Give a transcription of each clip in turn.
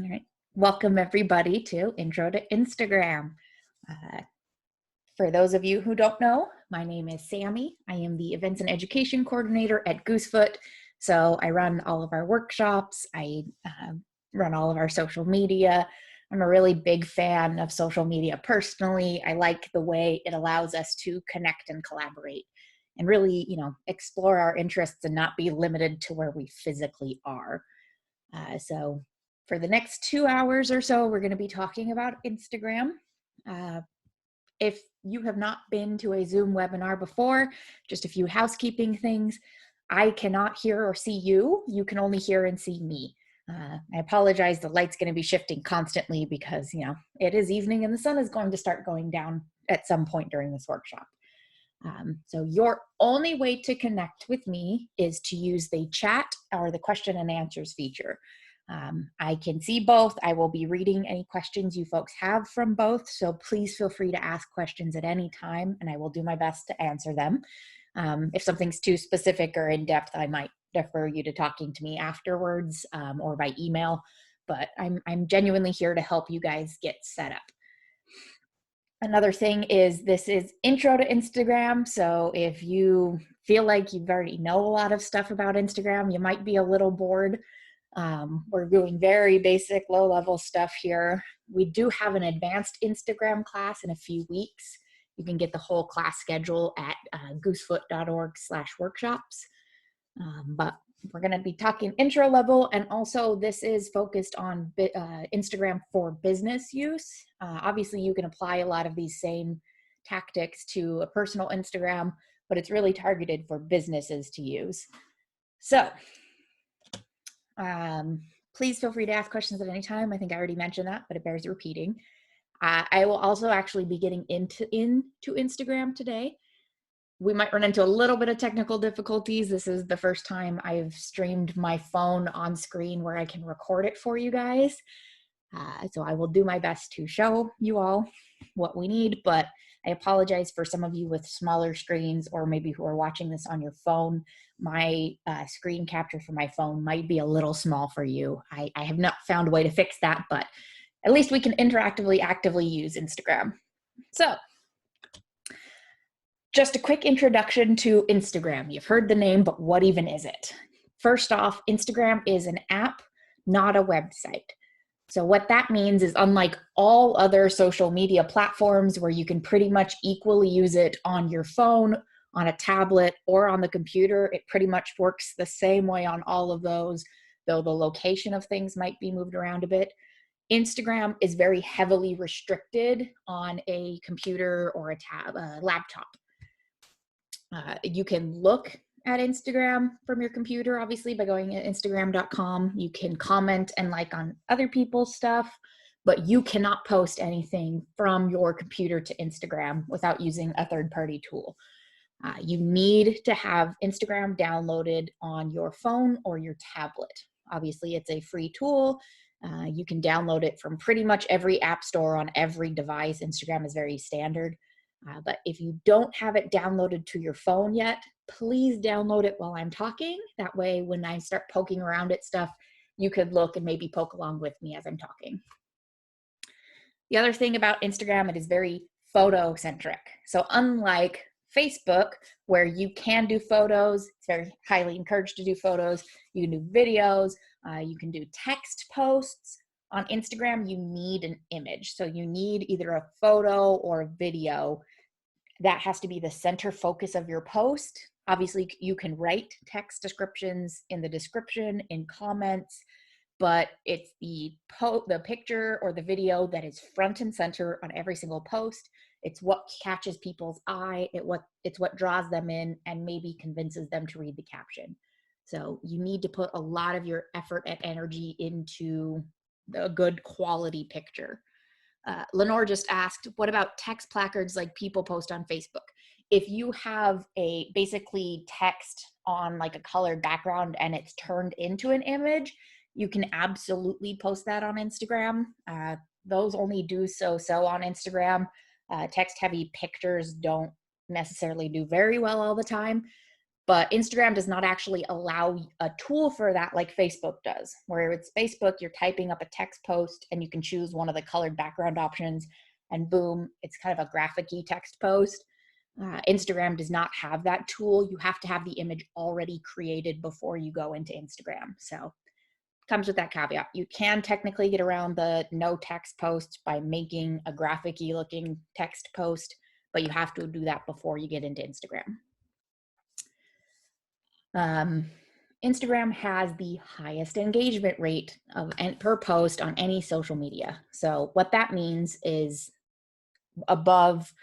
All right. Welcome everybody to Intro to Instagram. Uh, for those of you who don't know, my name is Sammy. I am the Events and Education Coordinator at Goosefoot. So I run all of our workshops. I run all of our social media. I'm a really big fan of social media personally. I like the way it allows us to connect and collaborate and really, explore our interests and not be limited to where we physically are. So for the next 2 hours or so, we're going to be talking about Instagram. Uh, if you have not been to a Zoom webinar before, just a few housekeeping things. I cannot hear or see you. You can only hear and see me. I apologize, the light's going to be shifting constantly because, it is evening and the sun is going to start going down at some point during this workshop. So your only way to connect with me is to use the chat or the question and answers feature. I can see both. I will be reading any questions you folks have from both, so please feel free to ask questions at any time, and I will do my best to answer them. If something's too specific or in-depth, I might defer you to talking to me afterwards or by email, but I'm genuinely here to help you guys get set up. Another thing is this is Intro to Instagram, so if you feel like you already know a lot of stuff about Instagram, you might be a little bored. We're doing very basic, low-level stuff here. We do have an advanced Instagram class in a few weeks. You can get the whole class schedule at goosefoot.org/workshops. But we're going to be talking intro level, and also this is focused on Instagram for business use. Obviously, you can apply a lot of these same tactics to a personal Instagram, but it's really targeted for businesses to use. So please feel free to ask questions at any time. I think I already mentioned that, but it bears repeating. I will also actually be getting into Instagram today. We might run into a little bit of technical difficulties. This is the first time I've streamed my phone on screen where I can record it for you guys. So I will do my best to show you all what we need, but I apologize for some of you with smaller screens or maybe who are watching this on your phone. My screen capture for my phone might be a little small for you. I have not found a way to fix that, but at least we can interactively, actively use Instagram. So just a quick introduction to Instagram. You've heard the name, but what even is it? First off, Instagram is an app, not a website. So what that means is unlike all other social media platforms where you can pretty much equally use it on your phone, on a tablet, or on the computer, it pretty much works the same way on all of those, though the location of things might be moved around a bit. Instagram is very heavily restricted on a computer or a laptop. You can look at Instagram from your computer, obviously, by going to instagram.com. You can comment and like on other people's stuff, but you cannot post anything from your computer to Instagram without using a third-party tool. You need to have Instagram downloaded on your phone or your tablet. Obviously, it's a free tool. You can download it from pretty much every app store on every device. Instagram is very standard. But if you don't have it downloaded to your phone yet, please download it while I'm talking. That way, when I start poking around at stuff, you could look and maybe poke along with me as I'm talking. The other thing about Instagram, it is very photo-centric. So unlike Facebook, where you can do photos, it's very highly encouraged to do photos. You can do videos, you can do text posts. On Instagram, you need an image. So you need either a photo or a video. That has to be the center focus of your post. Obviously, you can write text descriptions in the description, in comments, but it's the picture or the video that is front and center on every single post. It's what catches people's eye. It's what draws them in and maybe convinces them to read the caption. So you need to put a lot of your effort and energy into a good quality picture. Lenore just asked, what about text placards like people post on Facebook? If you have a basically text on like a colored background and it's turned into an image, you can absolutely post that on Instagram. Those only do so on Instagram. Text heavy pictures don't necessarily do very well all the time. But Instagram does not actually allow a tool for that like Facebook does, where it's Facebook, you're typing up a text post and you can choose one of the colored background options and boom, it's kind of a graphic-y text post. Instagram does not have that tool. You have to have the image already created before you go into Instagram. So comes with that caveat. You can technically get around the no text post by making a graphic-y looking text post, but you have to do that before you get into Instagram. Instagram has the highest engagement rate per post on any social media. So what that means is above,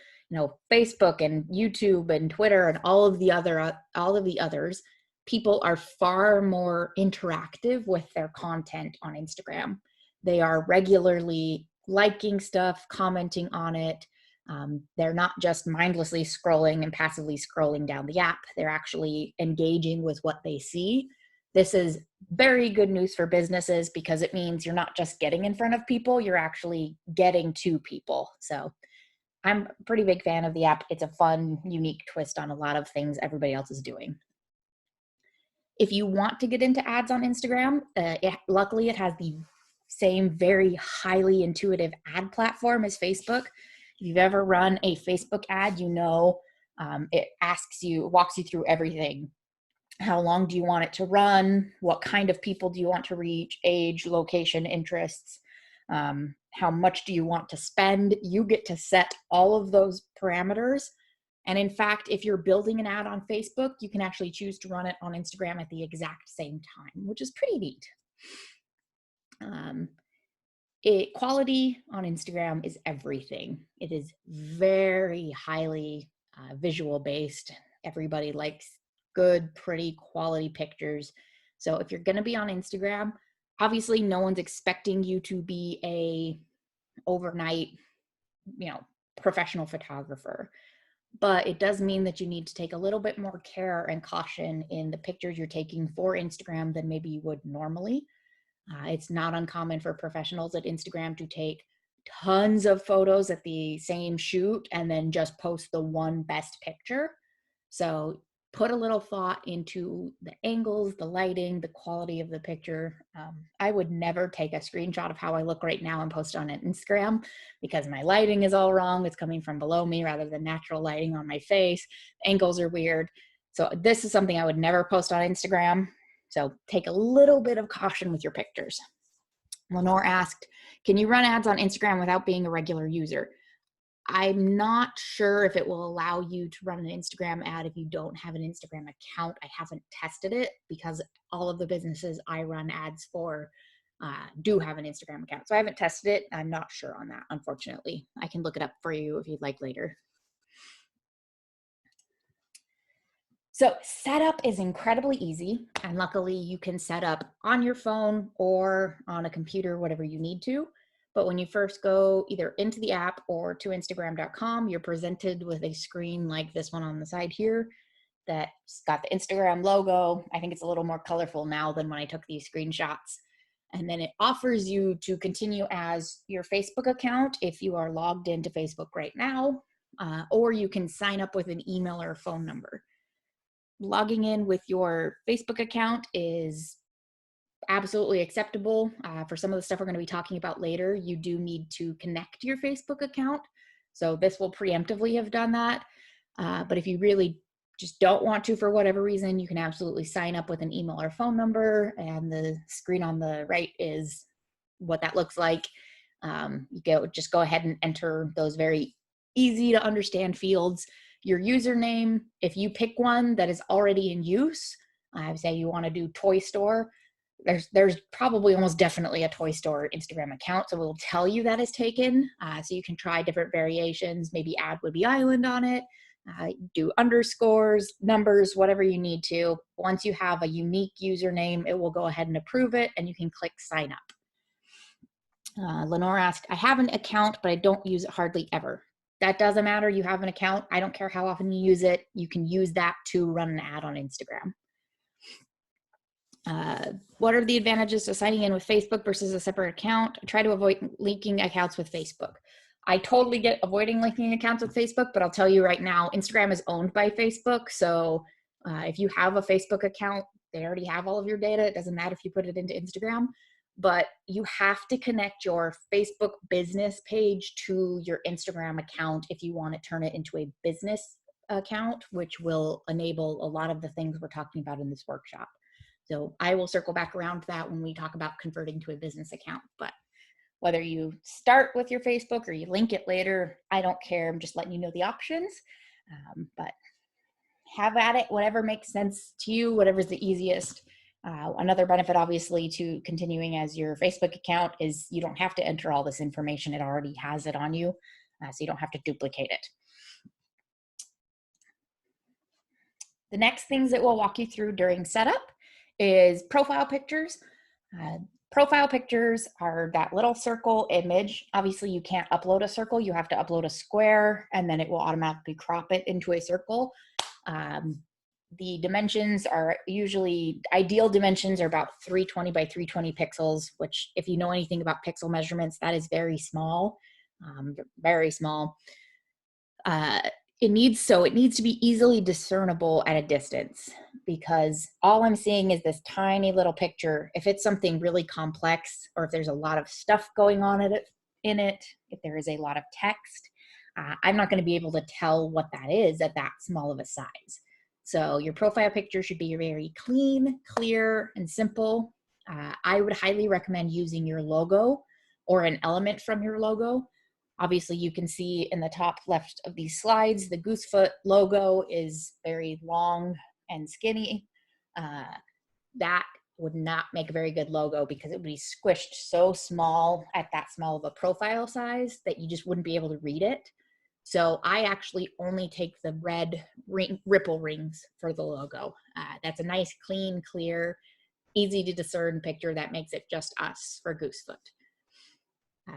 Facebook and YouTube and Twitter and all of the others, people are far more interactive with their content on Instagram. They are regularly liking stuff, commenting on it. They're not just mindlessly scrolling and passively scrolling down the app. They're actually engaging with what they see. This is very good news for businesses because it means you're not just getting in front of people, you're actually getting to people. So I'm a pretty big fan of the app. It's a fun, unique twist on a lot of things everybody else is doing. If you want to get into ads on Instagram, luckily it has the same very highly intuitive ad platform as Facebook. If you've ever run a Facebook ad, it walks you through everything. How long do you want it to run? What kind of people do you want to reach? Age, location, interests. How much do you want to spend? You get to set all of those parameters. And in fact, if you're building an ad on Facebook, you can actually choose to run it on Instagram at the exact same time, which is pretty neat. Quality on Instagram is everything. It is very highly visual based. Everybody likes good, pretty quality pictures. So if you're going to be on Instagram, obviously no one's expecting you to be a overnight, professional photographer. But it does mean that you need to take a little bit more care and caution in the pictures you're taking for Instagram than maybe you would normally. It's not uncommon for professionals at Instagram to take tons of photos at the same shoot and then just post the one best picture. So put a little thought into the angles, the lighting, the quality of the picture. I would never take a screenshot of how I look right now and post it on Instagram because my lighting is all wrong. It's coming from below me rather than natural lighting on my face. Angles are weird. So this is something I would never post on Instagram. So take a little bit of caution with your pictures. Lenore asked, can you run ads on Instagram without being a regular user? I'm not sure if it will allow you to run an Instagram ad if you don't have an Instagram account. I haven't tested it because all of the businesses I run ads for do have an Instagram account. So I haven't tested it. I'm not sure on that, unfortunately. I can look it up for you if you'd like later. So setup is incredibly easy, and luckily you can set up on your phone or on a computer, whatever you need to. But when you first go either into the app or to Instagram.com, you're presented with a screen like this one on the side here that's got the Instagram logo. I think it's a little more colorful now than when I took these screenshots. And then it offers you to continue as your Facebook account if you are logged into Facebook right now, or you can sign up with an email or a phone number. Logging in with your Facebook account is absolutely acceptable. For some of the stuff we're going to be talking about later, you do need to connect your Facebook account. So this will preemptively have done that. But if you really just don't want to, for whatever reason, you can absolutely sign up with an email or phone number. And the screen on the right is what that looks like. Just go ahead and enter those very easy to understand fields. Your username, if you pick one that is already in use, say you want to do toy store, there's probably almost definitely a toy store Instagram account, so it will tell you that is taken. So you can try different variations, maybe add Woodby Island on it, do underscores, numbers, whatever you need to. Once you have a unique username, it will go ahead and approve it, and you can click sign up. Lenore asked, I have an account, but I don't use it hardly ever. That doesn't matter. You have an account. I don't care how often you use it. You can use that to run an ad on Instagram. What are the advantages to signing in with Facebook versus a separate account? I try to avoid linking accounts with Facebook. I totally get avoiding linking accounts with Facebook, but I'll tell you right now, Instagram is owned by Facebook. So If you have a Facebook account, they already have all of your data. It doesn't matter if you put it into Instagram, but you have to connect your Facebook business page to your Instagram account if you want to turn it into a business account, which will enable a lot of the things we're talking about in this workshop. So I will circle back around to that when we talk about converting to a business account. But whether you start with your Facebook or you link it later, I don't care. I'm just letting you know the options. But have at it, whatever makes sense to you, whatever's the easiest. Another benefit, obviously, to continuing as your Facebook account is you don't have to enter all this information. It already has it on you, so you don't have to duplicate it. The next things that we'll walk you through during setup is profile pictures. Profile pictures are that little circle image. Obviously, you can't upload a circle. You have to upload a square, and then it will automatically crop it into a circle. The dimensions are usually, ideal dimensions are about 320 by 320 pixels, which if you know anything about pixel measurements, that is very small, very small. It needs to be easily discernible at a distance, because all I'm seeing is this tiny little picture. If it's something really complex, or if there's a lot of stuff going on in it, if there is a lot of text, I'm not going to be able to tell what that is at that small of a size. So your profile picture should be very clean, clear, and simple. I would highly recommend using your logo or an element from your logo. Obviously, you can see in the top left of these slides, the Goosefoot logo is very long and skinny. That would not make a very good logo, because it would be squished so small at that small of a profile size that you just wouldn't be able to read it. So I actually only take the red ripple rings for the logo. That's a nice, clean, clear, easy to discern picture that makes it just us for Goosefoot.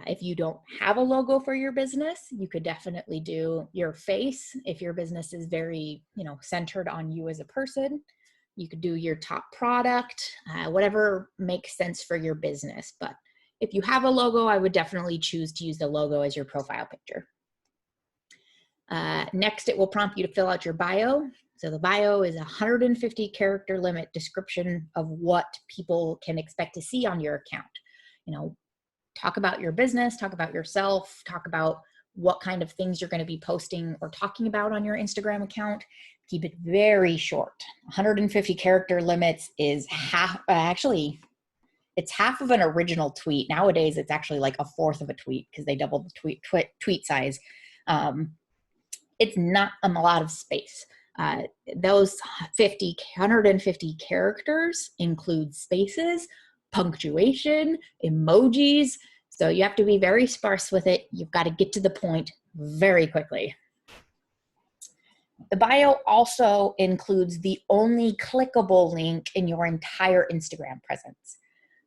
If you don't have a logo for your business, you could definitely do your face. If your business is very, centered on you as a person, you could do your top product, whatever makes sense for your business. But if you have a logo, I would definitely choose to use the logo as your profile picture. Next, it will prompt you to fill out your bio. So the bio is a 150 character limit description of what people can expect to see on your account. Talk about your business, talk about yourself, talk about what kind of things you're going to be posting or talking about on your Instagram account. Keep it very short. 150 character limits is it's half of an original tweet. Nowadays, it's actually like a fourth of a tweet, because they doubled the tweet size. It's not a lot of space. Those 150 characters include spaces, punctuation, emojis. So you have to be very sparse with it. You've got to get to the point very quickly. The bio also includes the only clickable link in your entire Instagram presence.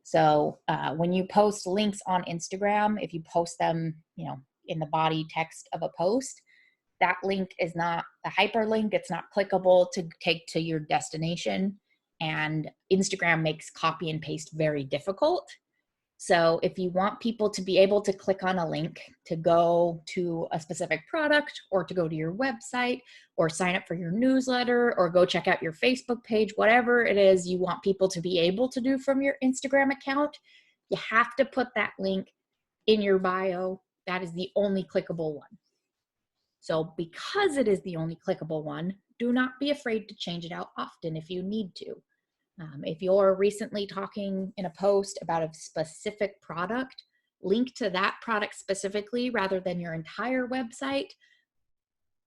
So when you post links on Instagram, if you post them, in the body text of a post, that link is not a hyperlink. It's not clickable to take to your destination. And Instagram makes copy and paste very difficult. So if you want people to be able to click on a link to go to a specific product, or to go to your website, or sign up for your newsletter, or go check out your Facebook page, whatever it is you want people to be able to do from your Instagram account, you have to put that link in your bio. That is the only clickable one. So because it is the only clickable one, do not be afraid to change it out often if you need to. If you're recently talking in a post about a specific product, link to that product specifically rather than your entire website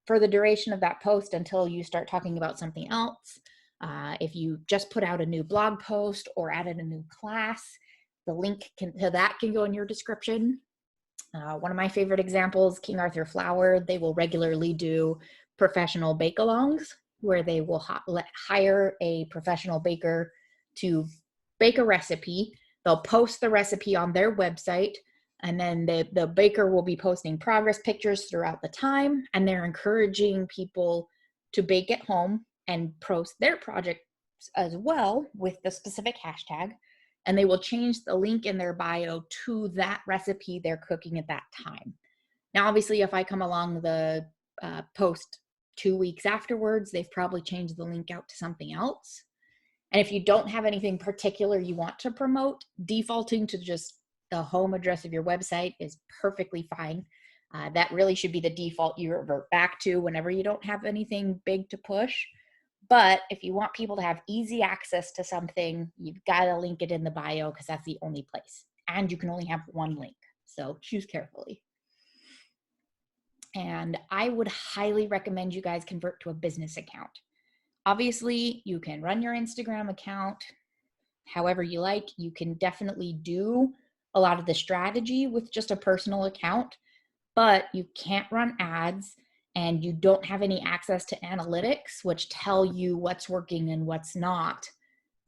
for the duration of that post until you start talking about something else. If you just put out a new blog post or added a new class, the link to that can go in your description. One of my favorite examples, King Arthur Flour, they will regularly do professional bake-alongs, where they will hire a professional baker to bake a recipe. They'll post the recipe on their website, and then the baker will be posting progress pictures throughout the time, and they're encouraging people to bake at home and post their projects as well with the specific hashtag, and they will change the link in their bio to that recipe they're cooking at that time. Now, obviously, if I come along the post 2 weeks afterwards, they've probably changed the link out to something else. And if you don't have anything particular you want to promote, defaulting to just the home address of your website is perfectly fine. That really should be the default you revert back to whenever you don't have anything big to push. But if you want people to have easy access to something, you've got to link it in the bio because that's the only place. And you can only have one link, so choose carefully. And I would highly recommend you guys convert to a business account. Obviously, you can run your Instagram account however you like. You can definitely do a lot of the strategy with just a personal account, but you can't run ads and you don't have any access to analytics, which tell you what's working and what's not.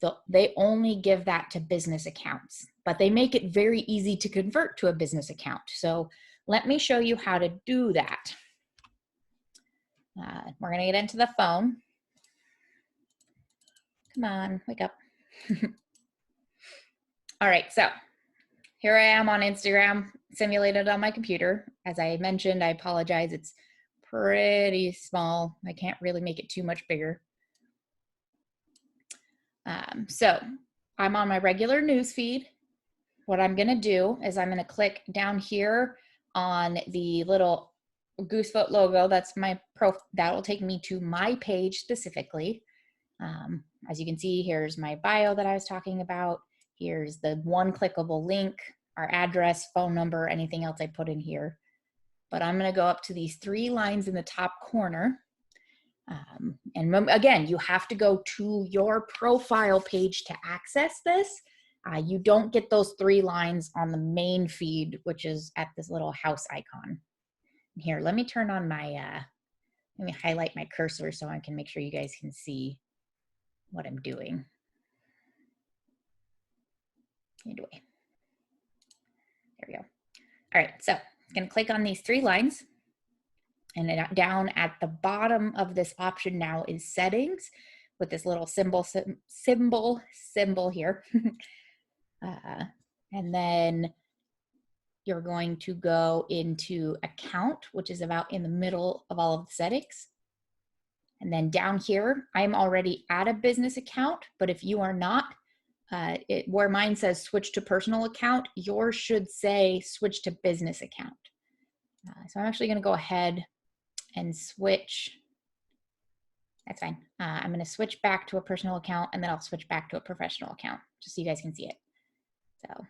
So they only give that to business accounts, but they make it very easy to convert to a business account. So let me show you how to do that. We're going to get into the phone. Come on, wake up. All right, so here I am on Instagram, simulated on my computer. As I mentioned, I apologize, it's pretty small. I can't really make it too much bigger. So I'm on my regular news feed. What I'm gonna do is I'm gonna click down here on the little Goosefoot logo. That's my that will take me to my page specifically. As you can see, here's my bio that I was talking about. Here's the one clickable link, our address, phone number, anything else I put in here. But I'm going to go up to these 3 lines in the top corner. And again, you have to go to your profile page to access this. You don't get those 3 lines on the main feed, which is at this little house icon. Here, let me turn on my, let me highlight my cursor so I can make sure you guys can see what I'm doing. Anyway, there we go. All right, so I'm going to click on these 3 lines, and then down at the bottom of this option now is settings with this little symbol here. And then you're going to go into account, which is about in the middle of all of the settings. And then down here, I'm already at a business account, but if you are not, where mine says switch to personal account, yours should say switch to business account. So I'm actually going to go ahead and switch. That's fine. I'm going to switch back to a personal account, and then I'll switch back to a professional account just so you guys can see it. So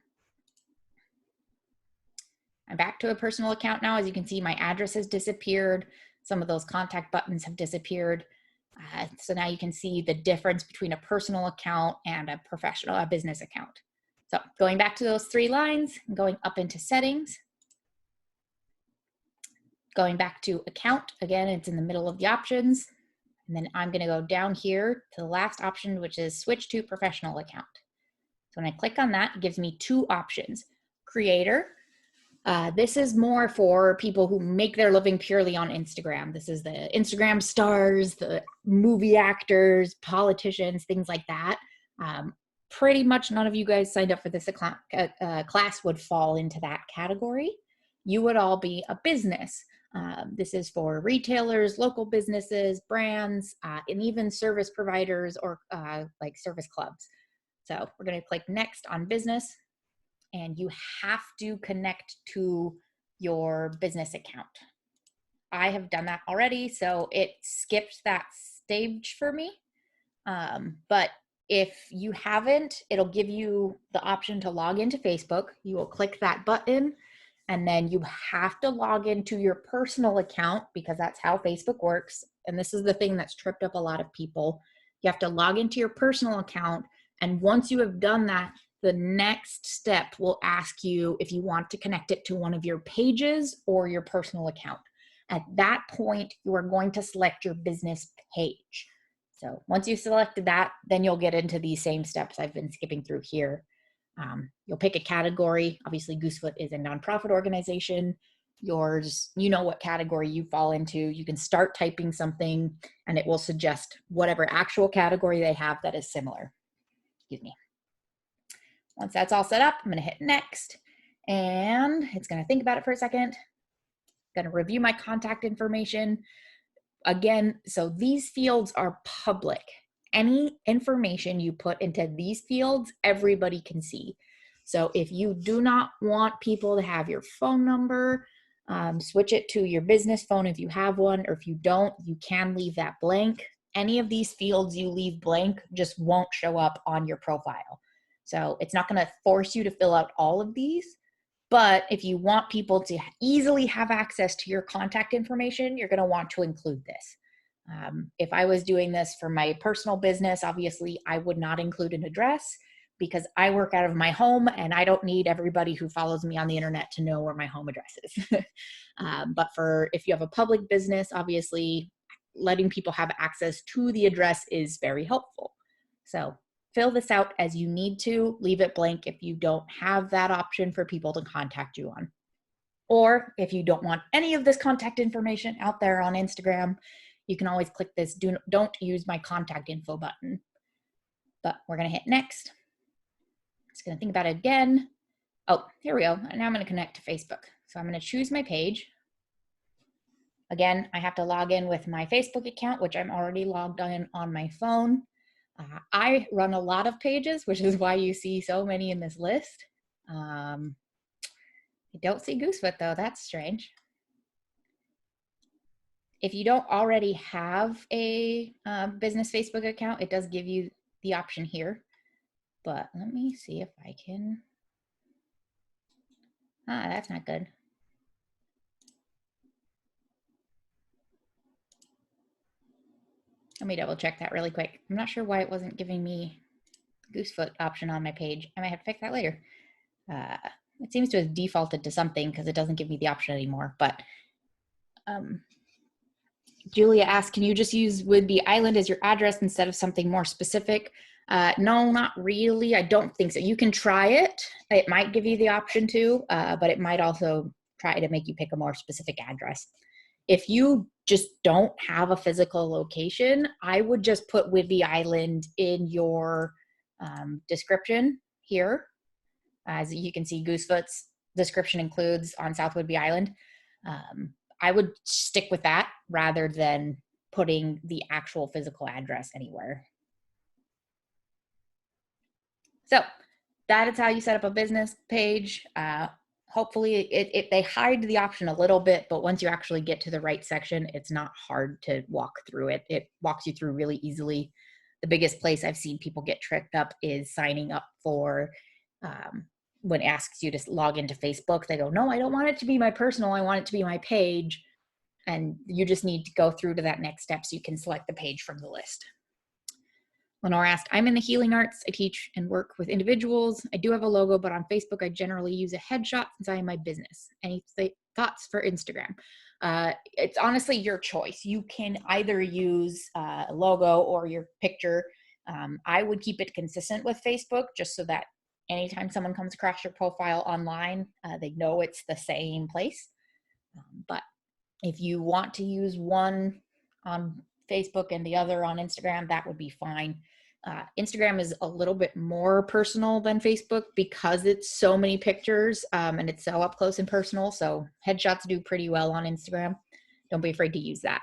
I'm back to a personal account now. As you can see, my address has disappeared. Some of those contact buttons have disappeared. So now you can see the difference between a personal account and a business account. So going back to those 3 lines and going up into settings, going back to account, again, it's in the middle of the options. And then I'm going to go down here to the last option, which is switch to professional account. So when I click on that, it gives me 2 options. Creator. This is more for people who make their living purely on Instagram. This is the Instagram stars, the movie actors, politicians, things like that. Pretty much none of you guys signed up for this class would fall into that category. You would all be a business. This is for retailers, local businesses, brands, and even service providers or like service clubs. So we're going to click next on business. And you have to connect to your business account. I have done that already, so it skipped that stage for me. But if you haven't, it'll give you the option to log into Facebook. You will click that button, and then you have to log into your personal account because that's how Facebook works. And this is the thing that's tripped up a lot of people. You have to log into your personal account, and once you have done that, the next step will ask you if you want to connect it to one of your pages or your personal account. At that point, you are going to select your business page. So once you've selected that, then you'll get into these same steps I've been skipping through here. You'll pick a category. Obviously, Goosefoot is a nonprofit organization. Yours, you know what category you fall into. You can start typing something and it will suggest whatever actual category they have that is similar. Excuse me. Once that's all set up, I'm going to hit next, and it's going to think about it for a second. I'm going to review my contact information. again, so these fields are public. Any information you put into these fields, everybody can see. So if you do not want people to have your phone number, switch it to your business phone if you have one, or if you don't, you can leave that blank. Any of these fields you leave blank just won't show up on your profile. So it's not going to force you to fill out all of these. But if you want people to easily have access to your contact information, you're going to want to include this. If I was doing this for my personal business, obviously I would not include an address because I work out of my home and I don't need everybody who follows me on the internet to know where my home address is. But if you have a public business, obviously letting people have access to the address is very helpful. So fill this out as you need to. Leave it blank if you don't have that option for people to contact you on. Or if you don't want any of this contact information out there on Instagram, you can always click this don't use my contact info button. But we're going to hit next. Just going to think about it again. Oh, here we go. Now I'm going to connect to Facebook. So I'm going to choose my page. Again, I have to log in with my Facebook account, which I'm already logged in on my phone. I run a lot of pages, which is why you see so many in this list. I don't see Goosefoot though, that's strange. If you don't already have a business Facebook account, it does give you the option here. But let me see if I can. That's not good. Let me double check that really quick. I'm not sure why it wasn't giving me Goosefoot option on my page. I might have to fix that later. It seems to have defaulted to something because it doesn't give me the option anymore. But Julia asked, can you just use Whidbey Island as your address instead of something more specific? No, not really. I don't think so. You can try it. It might give you the option to, but it might also try to make you pick a more specific address. If you just don't have a physical location, I would just put Whidbey Island in your description here. As you can see, Goosefoot's description includes on South Whidbey Island. I would stick with that rather than putting the actual physical address anywhere. So that is how you set up a business page. Hopefully they hide the option a little bit, but once you actually get to the right section, it's not hard to walk through it. It walks you through really easily. The biggest place I've seen people get tripped up is signing up for when it asks you to log into Facebook. They go, no, I don't want it to be my personal. I want it to be my page. And you just need to go through to that next step so you can select the page from the list. Lenore asked, I'm in the healing arts. I teach and work with individuals. I do have a logo, but on Facebook, I generally use a headshot since I am my business. Any thoughts for Instagram? It's honestly your choice. You can either use a logo or your picture. I would keep it consistent with Facebook just so that anytime someone comes across your profile online, they know it's the same place. But if you want to use one on Facebook and the other on Instagram, that would be fine. Instagram is a little bit more personal than Facebook because it's so many pictures and it's so up close and personal. So headshots do pretty well on Instagram. Don't be afraid to use that.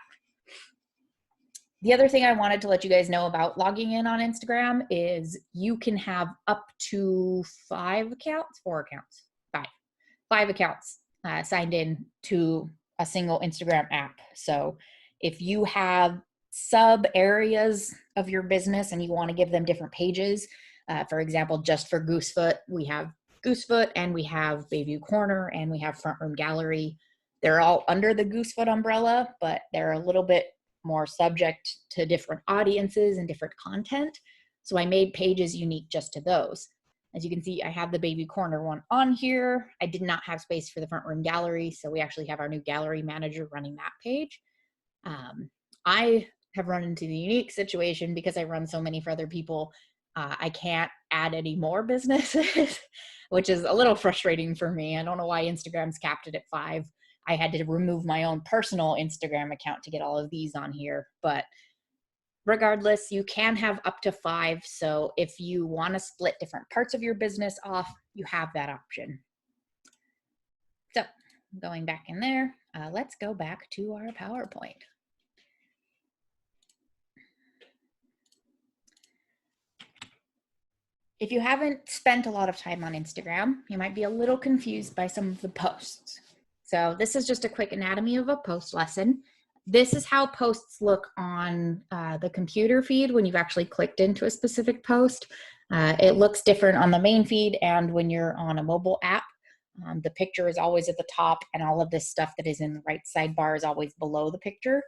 The other thing I wanted to let you guys know about logging in on Instagram is you can have up to 5 accounts signed in to a single Instagram app. So if you have sub areas of your business and you want to give them different pages, for example, just for Goosefoot, we have Goosefoot and we have Bayview Corner and we have Front Room Gallery. They're all under the Goosefoot umbrella, but they're a little bit more subject to different audiences and different content. So I made pages unique just to those. As you can see, I have the Bayview Corner one on here. I did not have space for the Front Room Gallery, so we actually have our new gallery manager running that page. I have run into the unique situation because I run so many for other people. I can't add any more businesses, which is a little frustrating for me. I don't know why Instagram's capped it at 5. I had to remove my own personal Instagram account to get all of these on here, but regardless, you can have up to 5. So if you want to split different parts of your business off, you have that option. So going back in there, let's go back to our PowerPoint. if you haven't spent a lot of time on Instagram, you might be a little confused by some of the posts. So this is just a quick anatomy of a post lesson. This is how posts look on the computer feed when you've actually clicked into a specific post. It looks different on the main feed, and when you're on a mobile app, the picture is always at the top, and all of this stuff that is in the right sidebar is always below the picture.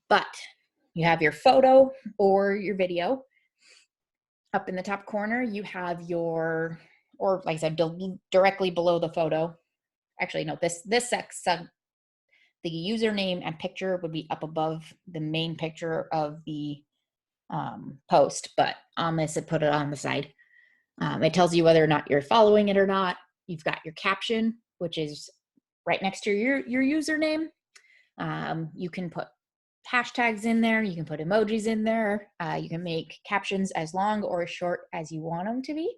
But you have your photo or your video. Up in the top corner, you have your, or like I said, directly below the photo. Actually, no, this section, the username and picture would be up above the main picture of the post, but on this, it put it on the side. It tells you whether or not you're following it or not. You've got your caption, which is right next to your username. You can put hashtags in there. You can put emojis in there. You can make captions as long or as short as you want them to be.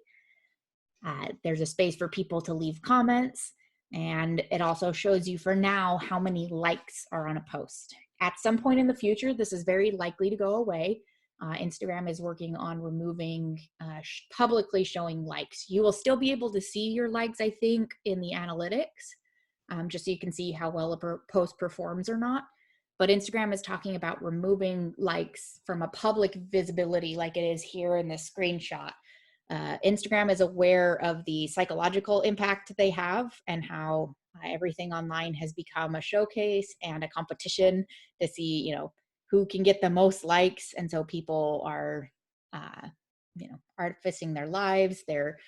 There's a space for people to leave comments, and it also shows you for now how many likes are on a post. At some point in the future, this is very likely to go away. Instagram is working on removing publicly showing likes. You will still be able to see your likes, I think, in the analytics, just so you can see how well a post performs or not. But Instagram is talking about removing likes from a public visibility like it is here in this screenshot. Instagram is aware of the psychological impact they have and how everything online has become a showcase and a competition to see, you know, who can get the most likes. And so people are, you know, artificing their lives. They're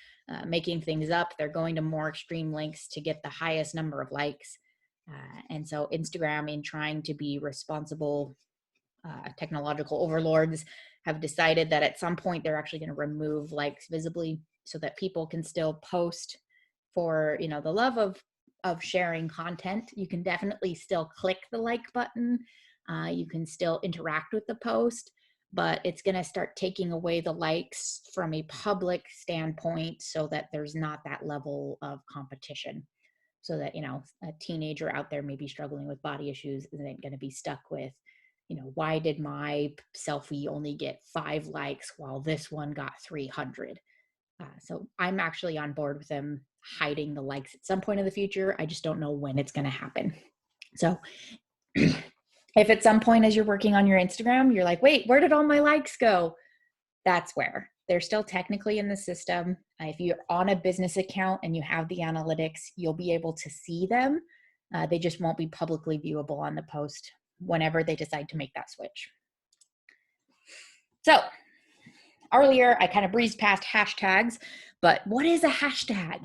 making things up. They're going to more extreme lengths to get the highest number of likes. And so Instagram, in trying to be responsible technological overlords, have decided that at some point they're actually going to remove likes visibly so that people can still post for, you know, the love of sharing content. You can definitely still click the like button. You can still interact with the post, but it's going to start taking away the likes from a public standpoint so that there's not that level of competition. So that, you know, a teenager out there maybe struggling with body issues isn't going to be stuck with, you know, why did my selfie only get 5 likes while this one got 300? So I'm actually on board with them hiding the likes at some point in the future. I just don't know when it's going to happen. So if at some point as you're working on your Instagram, you're like, wait, where did all my likes go? That's where. They're still technically in the system. If you're on a business account and you have the analytics, you'll be able to see them. They just won't be publicly viewable on the post whenever they decide to make that switch. So earlier, I kind of breezed past hashtags, but what is a hashtag?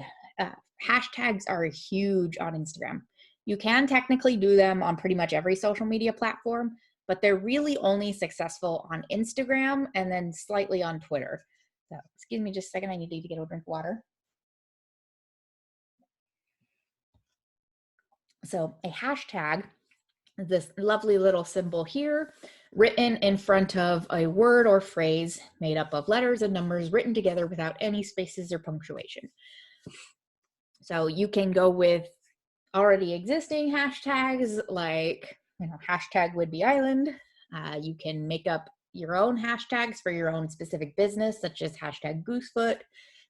Hashtags are huge on Instagram. You can technically do them on pretty much every social media platform, but they're really only successful on Instagram and then slightly on Twitter. So, excuse me just a second, I need to get a drink of water. So a hashtag, this lovely little symbol here, written in front of a word or phrase made up of letters and numbers written together without any spaces or punctuation. So you can go with already existing hashtags like, you know, hashtag Whidbey Island. You can make up your own hashtags for your own specific business, such as hashtag Goosefoot.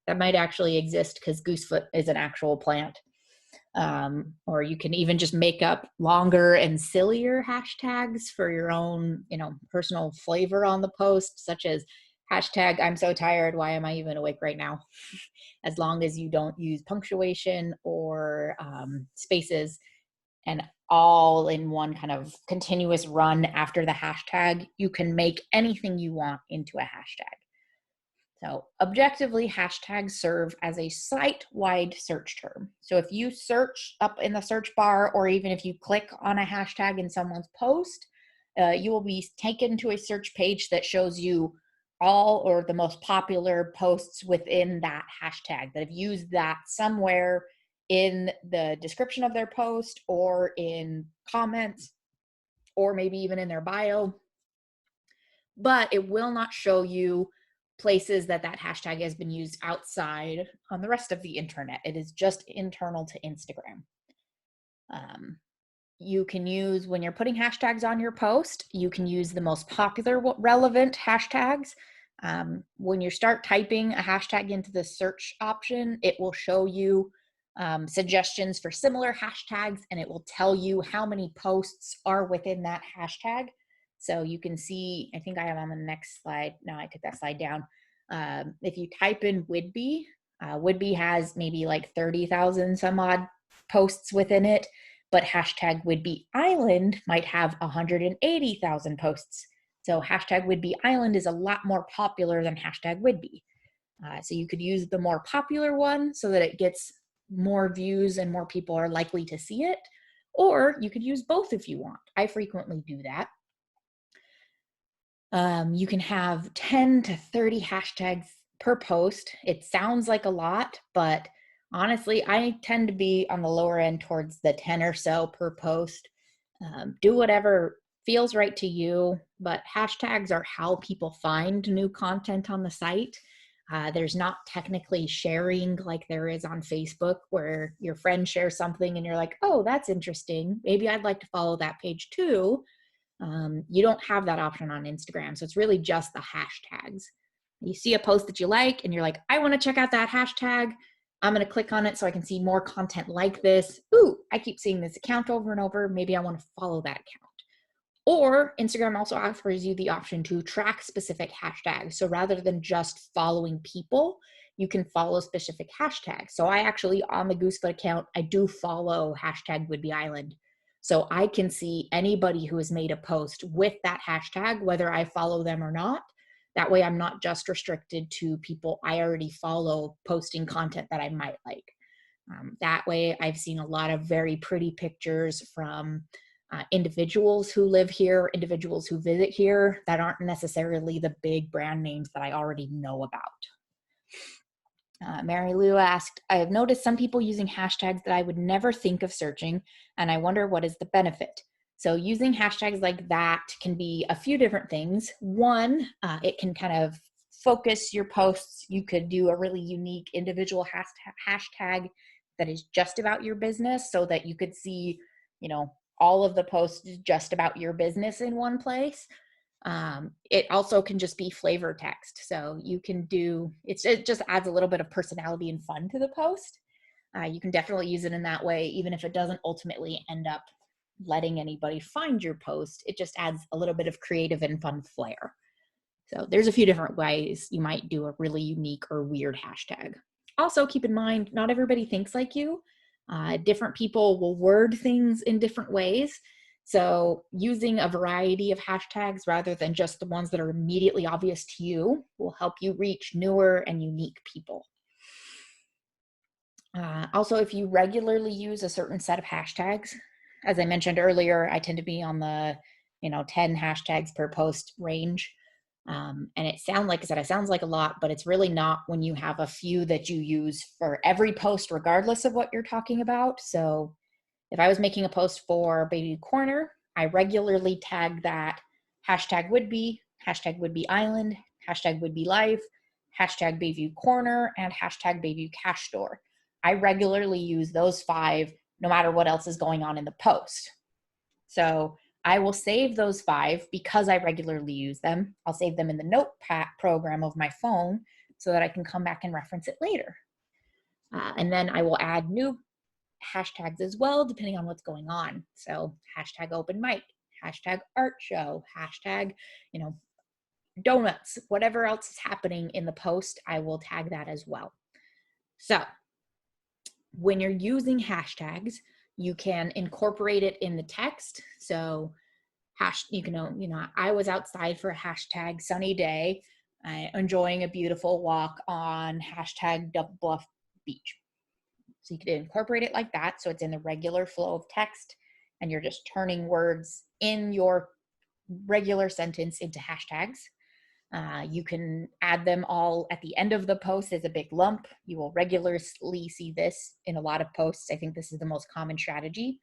That might actually exist because Goosefoot is an actual plant. Or you can even just make up longer and sillier hashtags for your own, you know, personal flavor on the post, such as hashtag I'm so tired, why am I even awake right now? As long as you don't use punctuation or spaces and all in one kind of continuous run after the hashtag, you can make anything you want into a hashtag. So objectively, hashtags serve as a site-wide search term. So if you search up in the search bar, or even if you click on a hashtag in someone's post, you will be taken to a search page that shows you all or the most popular posts within that hashtag that have used that somewhere in the description of their post or in comments or maybe even in their bio. But it will not show you places that that hashtag has been used outside on the rest of the internet. It is just internal to Instagram. You can use, when you're putting hashtags on your post, you can use the most popular relevant hashtags. When you start typing a hashtag into the search option, it will show you suggestions for similar hashtags, and it will tell you how many posts are within that hashtag. So you can see, I think I have on the next slide. No, I took that slide down. If you type in Whidbey, Whidbey has maybe like 30,000 some odd posts within it, but hashtag Whidbey Island might have 180,000 posts. So hashtag Whidbey Island is a lot more popular than hashtag Whidbey. So you could use the more popular one so that it gets more views and more people are likely to see it, or you could use both if you want. I frequently do that. You can have 10 to 30 hashtags per post. It sounds like a lot, but honestly, I tend to be on the lower end towards the 10 or so per post. Do whatever feels right to you, but hashtags are how people find new content on the site. There's not technically sharing like there is on Facebook, where your friend shares something and you're like, oh, that's interesting. Maybe I'd like to follow that page too. You don't have that option on Instagram. So it's really just the hashtags. You see a post that you like and you're like, I want to check out that hashtag. I'm going to click on it so I can see more content like this. Ooh, I keep seeing this account over and over. Maybe I want to follow that account. Or Instagram also offers you the option to track specific hashtags. So rather than just following people, you can follow specific hashtags. So I actually, on the Goosefoot account, I do follow hashtag Whidbey Island. So I can see anybody who has made a post with that hashtag, whether I follow them or not. That way I'm not just restricted to people I already follow posting content that I might like. That way I've seen a lot of very pretty pictures from individuals who live here, individuals who visit here that aren't necessarily the big brand names that I already know about. Mary Lou asked, I have noticed some people using hashtags that I would never think of searching, and I wonder what is the benefit. So using hashtags like that can be a few different things. One, it can kind of focus your posts. You could do a really unique individual hashtag that is just about your business, so that you could see, you know, all of the posts just about your business in one place. It also can just be flavor text. So you can do, it just adds a little bit of personality and fun to the post. You can definitely use it in that way, even if it doesn't ultimately end up letting anybody find your post. It just adds a little bit of creative and fun flair. So there's a few different ways you might do a really unique or weird hashtag. Also keep in mind, not everybody thinks like you. Different people will word things in different ways. So using a variety of hashtags rather than just the ones that are immediately obvious to you will help you reach newer and unique people. Also, if you regularly use a certain set of hashtags, as I mentioned earlier, I tend to be on the 10 hashtags per post range. And it sounds like a lot, but it's really not when you have a few that you use for every post, regardless of what you're talking about. So if I was making a post for Baby Corner, I regularly tag that hashtag Whidbey, hashtag Whidbey Island, hashtag Whidbey Life, hashtag Bayview Corner, and hashtag Bayview Cash Store. I regularly use those 5 no matter what else is going on in the post. So I will save those 5 because I regularly use them. I'll save them in the notepad program of my phone so that I can come back and reference it later. And then I will add new hashtags as well, depending on what's going on. So hashtag open mic, hashtag art show, hashtag, donuts, whatever else is happening in the post, I will tag that as well. So when you're using hashtags, you can incorporate it in the text. So I was outside for a hashtag sunny day, enjoying a beautiful walk on hashtag Double Bluff Beach. So you could incorporate it like that, so it's in the regular flow of text, and you're just turning words in your regular sentence into hashtags. You can add them all at the end of the post as a big lump. You will regularly see this in a lot of posts. I think this is the most common strategy.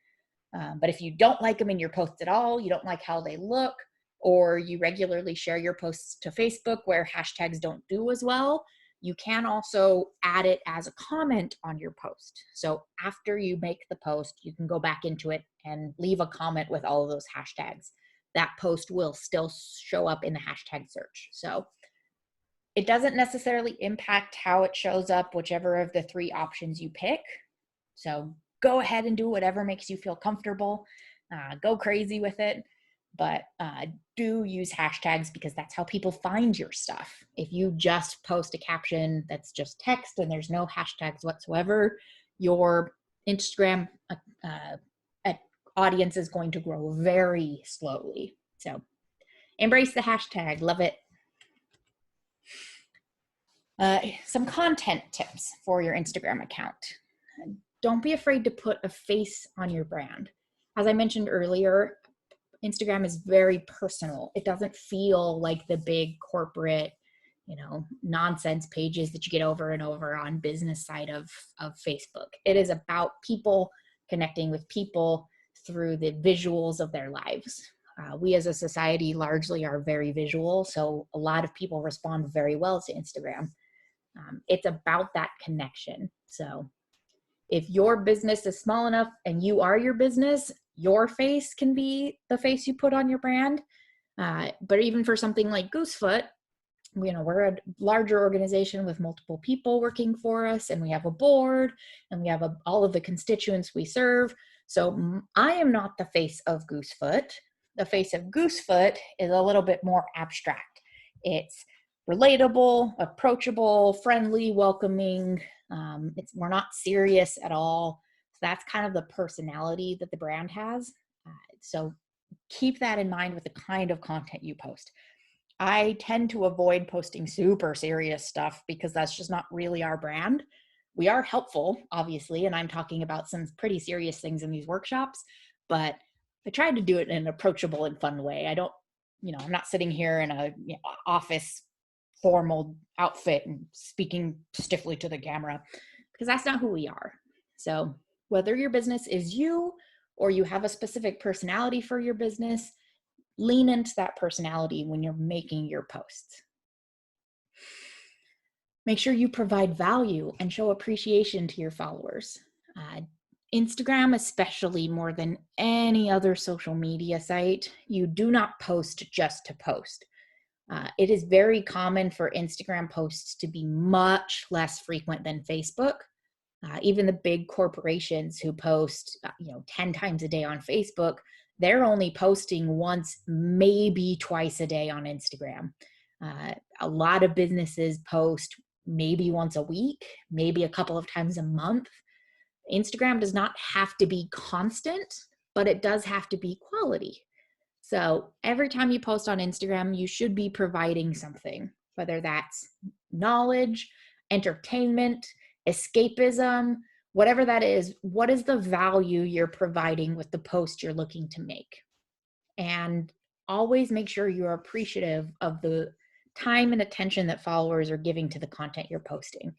But if you don't like them in your posts at all, you don't like how they look, or you regularly share your posts to Facebook where hashtags don't do as well, you can also add it as a comment on your post. So after you make the post, you can go back into it and leave a comment with all of those hashtags. That post will still show up in the hashtag search. So It doesn't necessarily impact how it shows up, whichever of the three options you pick. So go ahead and do whatever makes you feel comfortable. Go crazy with it. But do use hashtags because that's how people find your stuff. If you just post a caption that's just text and there's no hashtags whatsoever, your Instagram audience is going to grow very slowly. So embrace the hashtag. Love it. Some content tips for your Instagram account. Don't be afraid to put a face on your brand. As I mentioned earlier, Instagram is very personal. It doesn't feel like the big corporate, nonsense pages that you get over and over on business side of Facebook. It is about people connecting with people through the visuals of their lives. We as a society largely are very visual, so a lot of people respond very well to Instagram. It's about that connection. So if your business is small enough and you are your business, your face can be the face you put on your brand. But even for something like Goosefoot, we're a larger organization with multiple people working for us, and we have a board, and we have all of the constituents we serve. So I am not the face of Goosefoot. The face of Goosefoot is a little bit more abstract. It's relatable, approachable, friendly, welcoming. We're not serious at all. So that's kind of the personality that the brand has. So keep that in mind with the kind of content you post. I tend to avoid posting super serious stuff because that's just not really our brand. We are helpful, obviously, and I'm talking about some pretty serious things in these workshops, but I try to do it in an approachable and fun way. I'm not sitting here in a office formal outfit and speaking stiffly to the camera because that's not who we are. So whether your business is you or you have a specific personality for your business, lean into that personality when you're making your posts. Make sure you provide value and show appreciation to your followers. Instagram, especially more than any other social media site, you do not post just to post. It is very common for Instagram posts to be much less frequent than Facebook. Even the big corporations who post 10 times a day on Facebook, they're only posting once, maybe twice a day on Instagram. A lot of businesses post maybe once a week, maybe a couple of times a month. Instagram does not have to be constant, but it does have to be quality. So every time you post on Instagram, you should be providing something, whether that's knowledge, entertainment, escapism, whatever that is. What is the value you're providing with the post you're looking to make? And always make sure you're appreciative of the time and attention that followers are giving to the content you're posting.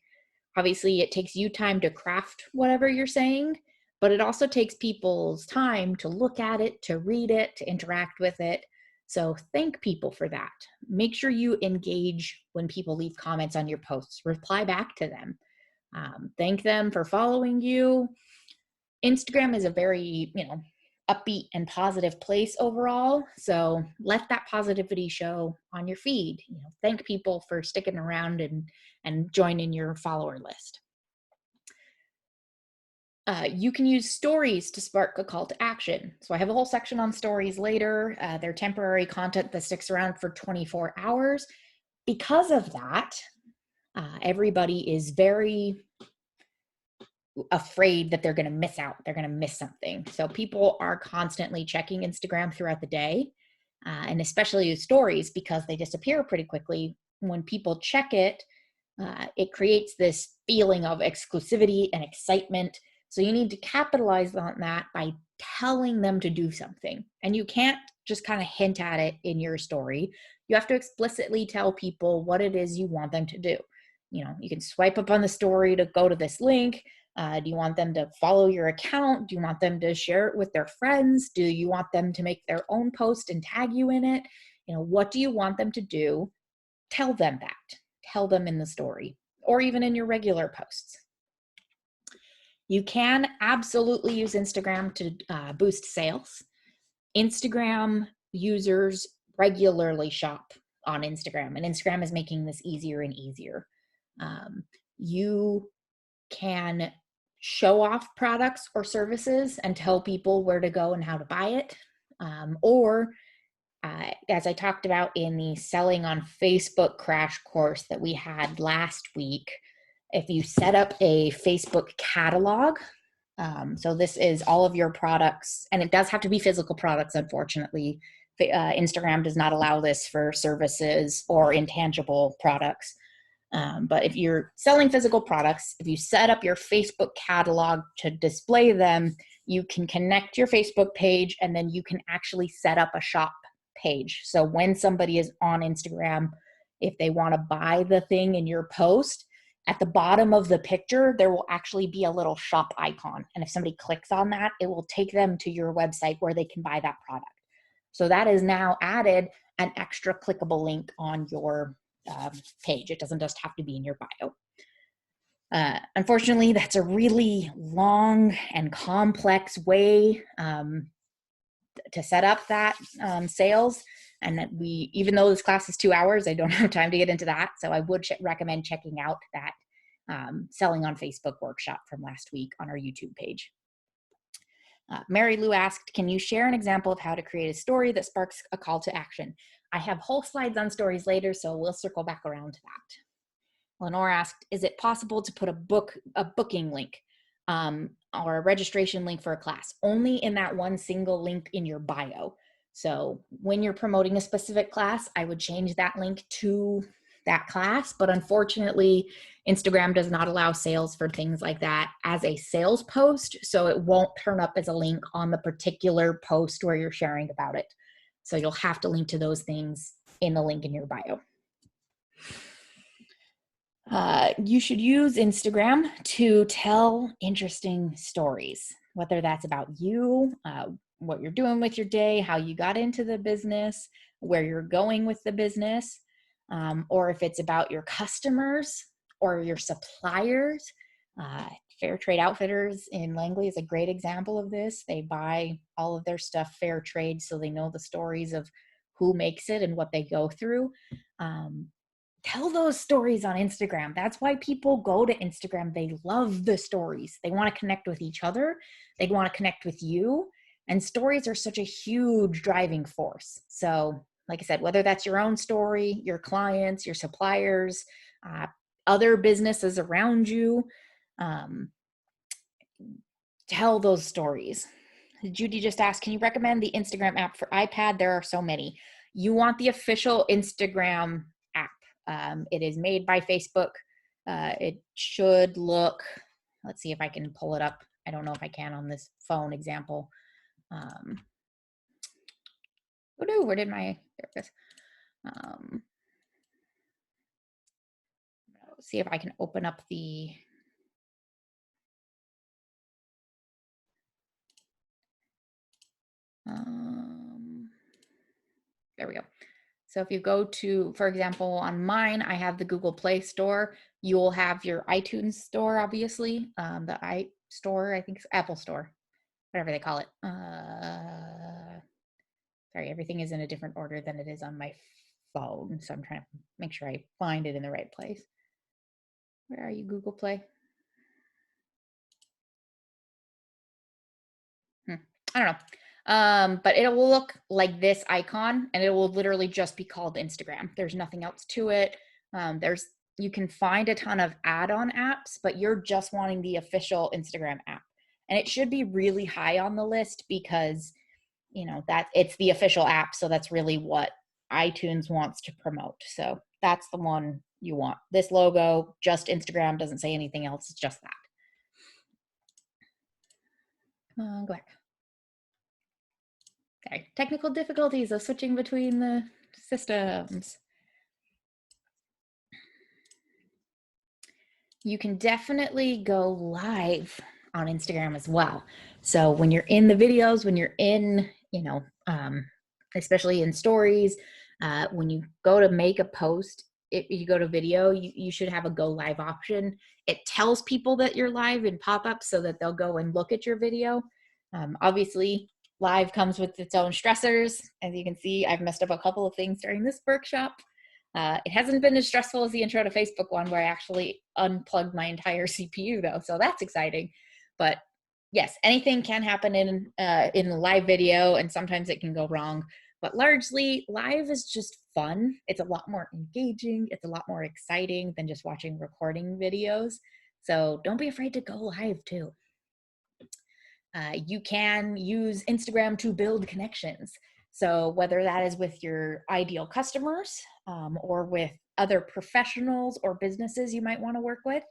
Obviously, it takes you time to craft whatever you're saying, but it also takes people's time to look at it, to read it, to interact with it. So thank people for that. Make sure you engage when people leave comments on your posts. Reply back to them. Thank them for following you. Instagram is a very, upbeat and positive place overall. So let that positivity show on your feed. Thank people for sticking around and joining your follower list. You can use stories to spark a call to action. So I have a whole section on stories later. They're temporary content that sticks around for 24 hours. Because of that, everybody is very afraid that they're going to miss out. They're going to miss something. So people are constantly checking Instagram throughout the day, and especially stories because they disappear pretty quickly. When people check it, it creates this feeling of exclusivity and excitement. So you need to capitalize on that by telling them to do something. And you can't just kind of hint at it in your story. You have to explicitly tell people what it is you want them to do. You can swipe up on the story to go to this link. Do you want them to follow your account? Do you want them to share it with their friends? Do you want them to make their own post and tag you in it? What do you want them to do? Tell them that. Tell them in the story or even in your regular posts. You can absolutely use Instagram to boost sales. Instagram users regularly shop on Instagram, and Instagram is making this easier and easier. You can show off products or services and tell people where to go and how to buy it. Or as I talked about in the Selling on Facebook crash course that we had last week, if you set up a Facebook catalog, so this is all of your products, and it does have to be physical products, unfortunately. Instagram does not allow this for services or intangible products. But if you're selling physical products, if you set up your Facebook catalog to display them, you can connect your Facebook page, and then you can actually set up a shop page. So when somebody is on Instagram, if they want to buy the thing in your post, at the bottom of the picture, there will actually be a little shop icon. And if somebody clicks on that, it will take them to your website where they can buy that product. So that is now added an extra clickable link on your page. It doesn't just have to be in your bio. Unfortunately, that's a really long and complex way to set up that sales. And that even though this class is 2 hours, I don't have time to get into that. So I would recommend checking out that Selling on Facebook workshop from last week on our YouTube page. Mary Lou asked, can you share an example of how to create a story that sparks a call to action? I have whole slides on stories later, so we'll circle back around to that. Lenore asked, is it possible to put a booking link or a registration link for a class only in that one single link in your bio? So when you're promoting a specific class, I would change that link to that class, but unfortunately, Instagram does not allow sales for things like that as a sales post, so it won't turn up as a link on the particular post where you're sharing about it. So you'll have to link to those things in the link in your bio. You should use Instagram to tell interesting stories, whether that's about you, what you're doing with your day, how you got into the business, where you're going with the business, or if it's about your customers or your suppliers. Fair Trade Outfitters in Langley is a great example of this. They buy all of their stuff fair trade, so they know the stories of who makes it and what they go through. Tell those stories on Instagram. That's why people go to Instagram. They love the stories. They want to connect with each other. They want to connect with you. And stories are such a huge driving force. So, like I said, whether that's your own story, your clients, your suppliers, other businesses around you, tell those stories. Judy just asked, can you recommend the Instagram app for iPad? There are so many. You want the official Instagram app. It is made by Facebook. It should look, let's see if I can pull it up. I don't know if I can on this phone example. Oh no, where did my, there it is. See if I can open up the, there we go. So if you go to, for example, on mine, I have the Google Play Store. You'll have your iTunes Store, obviously, the iStore, I think it's Apple Store, whatever they call it. Sorry, everything is in a different order than it is on my phone, so I'm trying to make sure I find it in the right place. Where are you, Google Play? I don't know. But it will look like this icon, and it will literally just be called Instagram. There's nothing else to it. You can find a ton of add-on apps, but you're just wanting the official Instagram app. And it should be really high on the list because, you know, that it's the official app. So that's really what iTunes wants to promote. So that's the one you want. This logo, just Instagram, doesn't say anything else. It's just that. Come on, go back. Okay, technical difficulties of switching between the systems. You can definitely go live on Instagram as well. So when you're in the videos, when you're in, you know, especially in stories, when you go to make a post, if you go to video, you should have a go live option. It tells people that you're live in pop-ups so that they'll go and look at your video. Obviously, live comes with its own stressors. As you can see, I've messed up a couple of things during this workshop. It hasn't been as stressful as the intro to Facebook one, where I actually unplugged my entire CPU though. So that's exciting. But yes, anything can happen in live video, and sometimes it can go wrong. But largely, live is just fun. It's a lot more engaging. It's a lot more exciting than just watching recording videos. So don't be afraid to go live too. You can use Instagram to build connections. So whether that is with your ideal customers or with other professionals or businesses you might want to work with,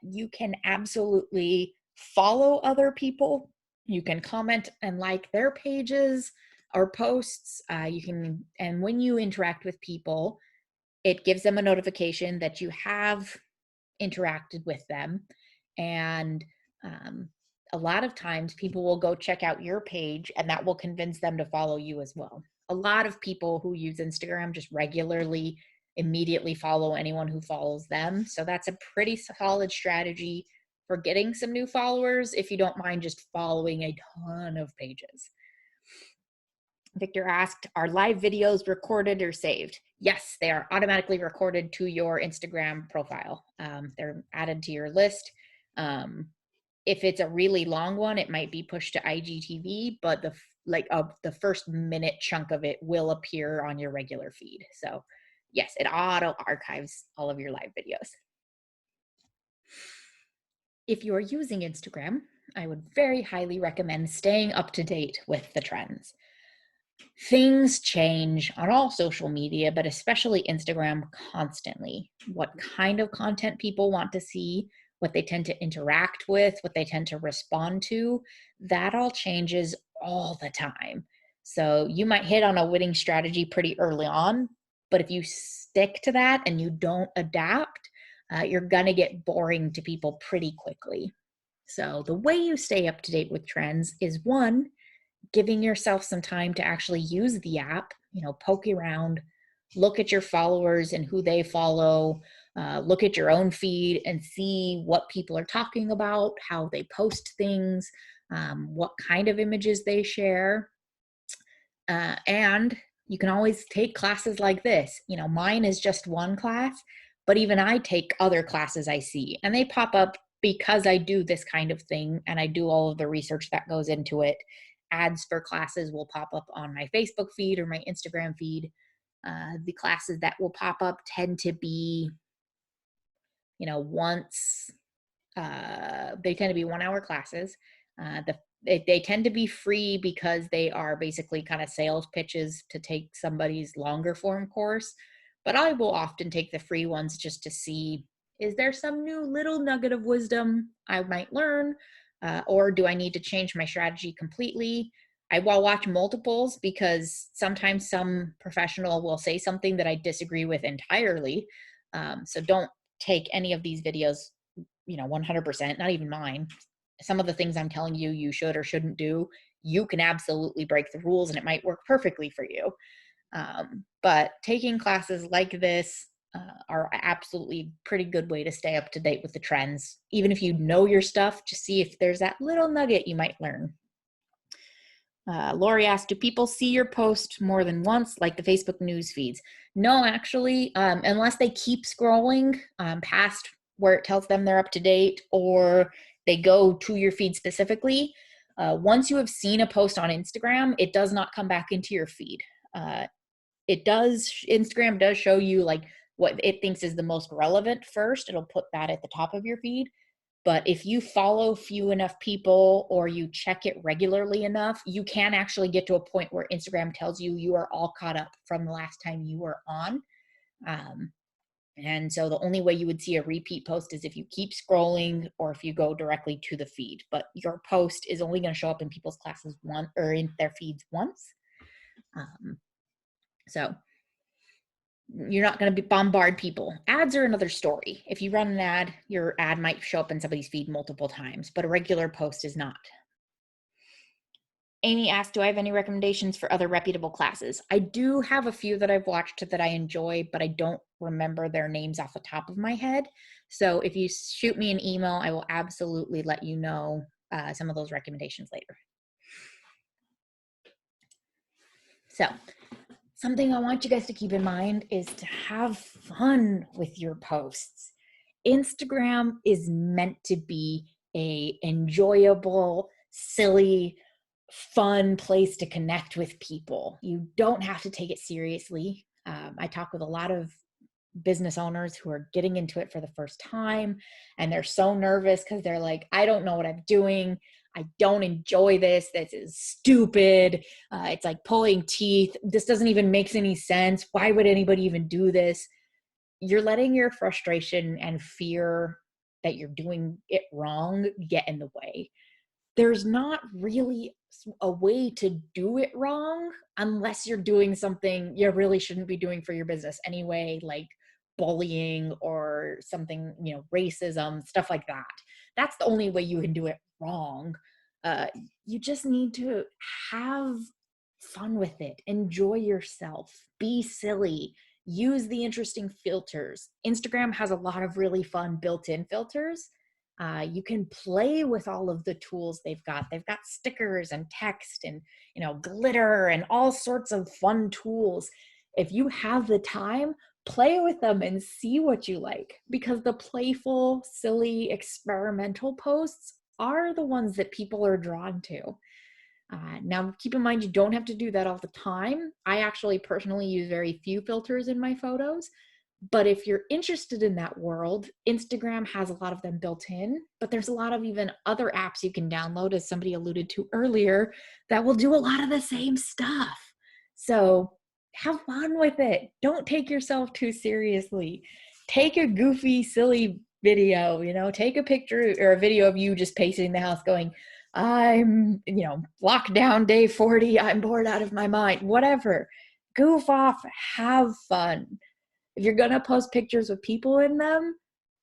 you can absolutely follow other people. You can comment and like their pages or posts. And when you interact with people, it gives them a notification that you have interacted with them. And a lot of times people will go check out your page, and that will convince them to follow you as well. A lot of people who use Instagram just regularly immediately follow anyone who follows them. So that's a pretty solid strategy for getting some new followers if you don't mind just following a ton of pages. Victor asked, are live videos recorded or saved? Yes, they are automatically recorded to your Instagram profile. They're added to your list. If it's a really long one, it might be pushed to IGTV, but the first minute chunk of it will appear on your regular feed. So yes, it auto archives all of your live videos. If you are using Instagram, I would very highly recommend staying up to date with the trends. Things change on all social media, but especially Instagram, constantly. What kind of content people want to see, what they tend to interact with, what they tend to respond to, that all changes all the time. So you might hit on a winning strategy pretty early on, but if you stick to that and you don't adapt, you're gonna get boring to people pretty quickly. So the way you stay up to date with trends is, one, giving yourself some time to actually use the app, poke around, look at your followers and who they follow, look at your own feed and see what people are talking about, how they post things, what kind of images they share. And you can always take classes like this. Mine is just one class, but even I take other classes I see, and they pop up because I do this kind of thing and I do all of the research that goes into it. Ads for classes will pop up on my Facebook feed or my Instagram feed. The classes that will pop up tend to be, they tend to be 1 hour classes. They tend to be free because they are basically kind of sales pitches to take somebody's longer form course. But I will often take the free ones just to see, is there some new little nugget of wisdom I might learn? Or do I need to change my strategy completely? I will watch multiples because sometimes some professional will say something that I disagree with entirely. So don't take any of these videos 100%, not even mine. Some of the things I'm telling you you should or shouldn't do, you can absolutely break the rules and it might work perfectly for you. But taking classes like this are absolutely pretty good way to stay up to date with the trends. Even if you know your stuff, just see if there's that little nugget you might learn. Lori asked, do people see your post more than once, like the Facebook news feeds? No, actually, unless they keep scrolling past where it tells them they're up to date, or they go to your feed specifically. Once you have seen a post on Instagram, it does not come back into your feed. Instagram does show you like what it thinks is the most relevant first. It'll put that at the top of your feed. But if you follow few enough people or you check it regularly enough, you can actually get to a point where Instagram tells you you are all caught up from the last time you were on. And so the only way you would see a repeat post is if you keep scrolling or if you go directly to the feed. But your post is only going to show up in people's classes once or in their feeds once. So you're not going to bombard people. Ads are another story. If you run an ad, your ad might show up in somebody's feed multiple times, but a regular post is not. Amy asked, do I have any recommendations for other reputable classes? I do have a few that I've watched that I enjoy, but I don't remember their names off the top of my head. So if you shoot me an email, I will absolutely let you know some of those recommendations later. So Something I want you guys to keep in mind is to have fun with your posts. Instagram is meant to be a enjoyable, silly, fun place to connect with people. You don't have to take it seriously. I talk with a lot of business owners who are getting into it for the first time, and they're so nervous because they're like, I don't know what I'm doing. I don't enjoy this. This is stupid. It's like pulling teeth. This doesn't even make any sense. Why would anybody even do this? You're letting your frustration and fear that you're doing it wrong get in the way. There's not really a way to do it wrong unless you're doing something you really shouldn't be doing for your business anyway, like bullying or something, racism, stuff like that. That's the only way you can do it wrong. You just need to have fun with it. Enjoy yourself. Be silly. Use the interesting filters. Instagram has a lot of really fun built-in filters. You can play with all of the tools they've got. They've got stickers and text and, glitter and all sorts of fun tools. If you have the time, play with them and see what you like, because the playful, silly, experimental posts are the ones that people are drawn to. Now, keep in mind, you don't have to do that all the time. I actually personally use very few filters in my photos. But if you're interested in that world, Instagram has a lot of them built in, but there's a lot of even other apps you can download, as somebody alluded to earlier, that will do a lot of the same stuff. So have fun with it. Don't take yourself too seriously. Take a goofy, silly video, take a picture or a video of you just pacing the house going, I'm, lockdown day 40, I'm bored out of my mind, whatever. Goof off, have fun. If you're going to post pictures with people in them,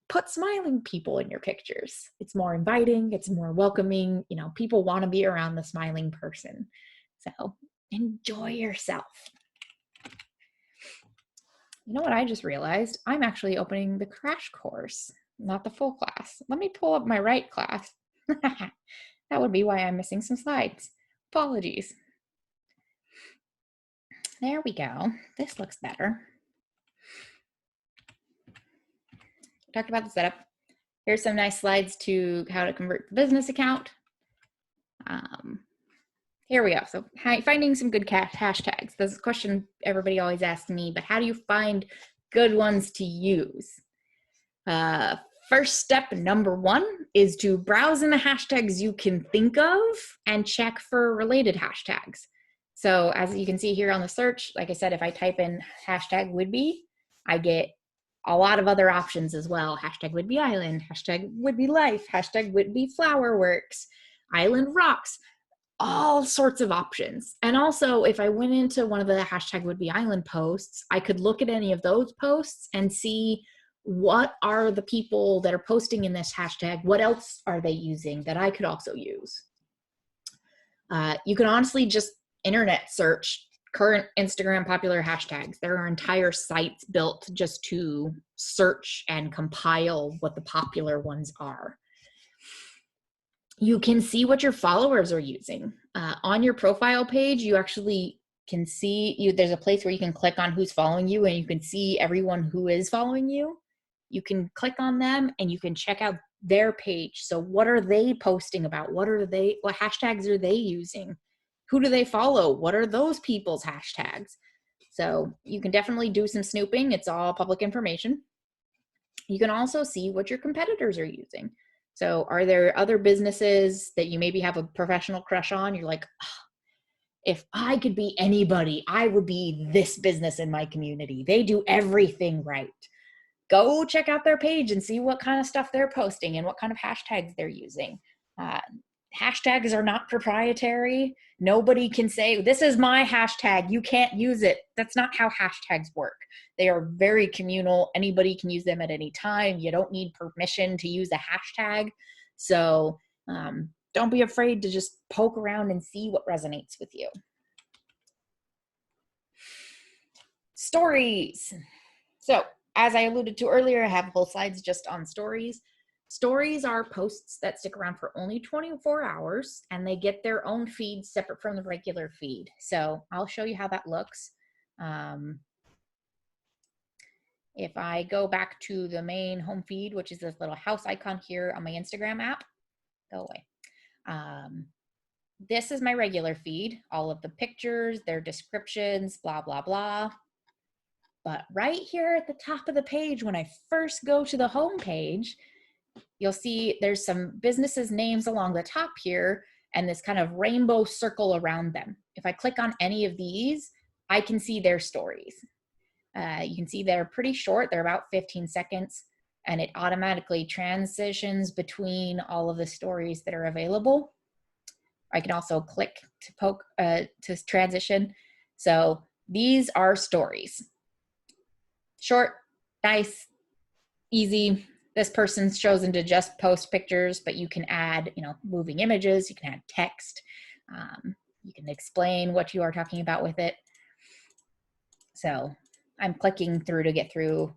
put smiling people in your pictures. It's more inviting. It's more welcoming. People want to be around the smiling person. So enjoy yourself. You know what I just realized? I'm actually opening the crash course, not the full class. Let me pull up my right class. That would be why I'm missing some slides. Apologies. There we go. This looks better. Talked about the setup. Here's some nice slides to how to convert the business account. Here we go. So finding some good hashtags. This is a question everybody always asks me, but how do you find good ones to use? First step, number one, is to browse in the hashtags you can think of and check for related hashtags. So as you can see here on the search, like I said, if I type in hashtag would be, I get a lot of other options as well. Hashtag would be island, hashtag would be life, hashtag would be flower works, island rocks, all sorts of options. And also, if I went into one of the hashtag would be island posts, I could look at any of those posts and see what are the people that are posting in this hashtag, what else are they using that I could also use. You can honestly just internet search current Instagram popular hashtags. There are entire sites built just to search and compile what the popular ones are. You can see what your followers are using. On your profile page, you actually can see, there's a place where you can click on who's following you, and you can see everyone who is following you. You can click on them and you can check out their page. So what are they posting about? What hashtags are they using? Who do they follow? What are those people's hashtags? So you can definitely do some snooping. It's all public information. You can also see what your competitors are using. So are there other businesses that you maybe have a professional crush on? You're like, oh, if I could be anybody, I would be this business in my community. They do everything right. Go check out their page and see what kind of stuff they're posting and what kind of hashtags they're using. Hashtags are not proprietary. Nobody can say, this is my hashtag, you can't use it. That's not how hashtags work. They are very communal. Anybody can use them at any time. You don't need permission to use a hashtag. So don't be afraid to just poke around and see what resonates with you. Stories. So as I alluded to earlier, I have whole slides just on stories. Stories are posts that stick around for only 24 hours, and they get their own feed separate from the regular feed. So I'll show you how that looks. If I go back to the main home feed, which is this little house icon here on my Instagram app, go away. This is my regular feed, all of the pictures, their descriptions, blah, blah, blah. But right here at the top of the page, when I first go to the home page, you'll see there's some businesses' names along the top here and this kind of rainbow circle around them. If I click on any of these, I can see their stories. You can see they're pretty short. They're about 15 seconds, and it automatically transitions between all of the stories that are available. I can also click to transition. So these are stories. Short, nice, easy. This person's chosen to just post pictures, but you can add, moving images. You can add text. You can explain what you are talking about with it. So I'm clicking through to get through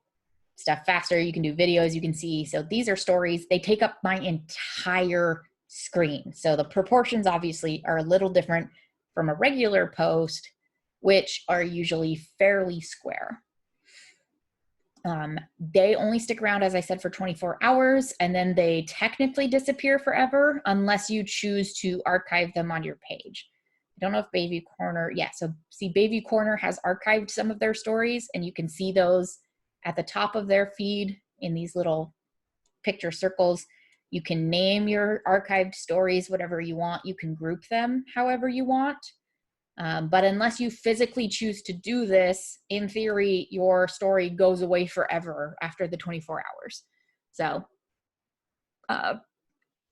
stuff faster. You can do videos, you can see. So these are stories. They take up my entire screen. So the proportions obviously are a little different from a regular post, which are usually fairly square. They only stick around, as I said, for 24 hours, and then they technically disappear forever unless you choose to archive them on your page. I don't know if Baby Corner, so see, Baby Corner has archived some of their stories, and you can see those at the top of their feed in these little picture circles. You can name your archived stories whatever you want. You can group them however you want. But unless you physically choose to do this, in theory, your story goes away forever after the 24 hours. So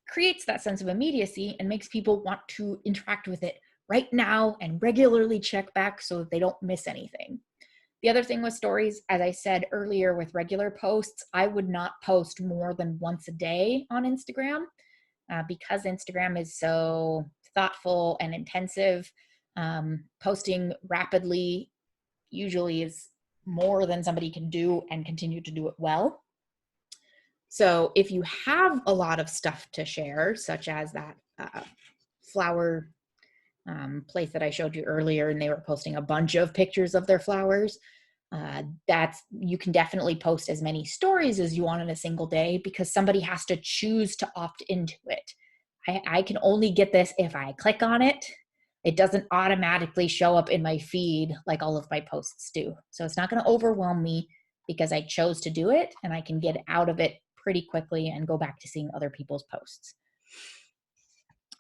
creates that sense of immediacy and makes people want to interact with it right now and regularly check back so that they don't miss anything. The other thing with stories, as I said earlier with regular posts, I would not post more than once a day on Instagram because Instagram is so thoughtful and intensive. Posting rapidly usually is more than somebody can do and continue to do it well. So if you have a lot of stuff to share, such as that flower place that I showed you earlier, and they were posting a bunch of pictures of their flowers, you can definitely post as many stories as you want in a single day because somebody has to choose to opt into it. I can only get this if I click on it. It doesn't automatically show up in my feed like all of my posts do. So it's not going to overwhelm me because I chose to do it, and I can get out of it pretty quickly and go back to seeing other people's posts.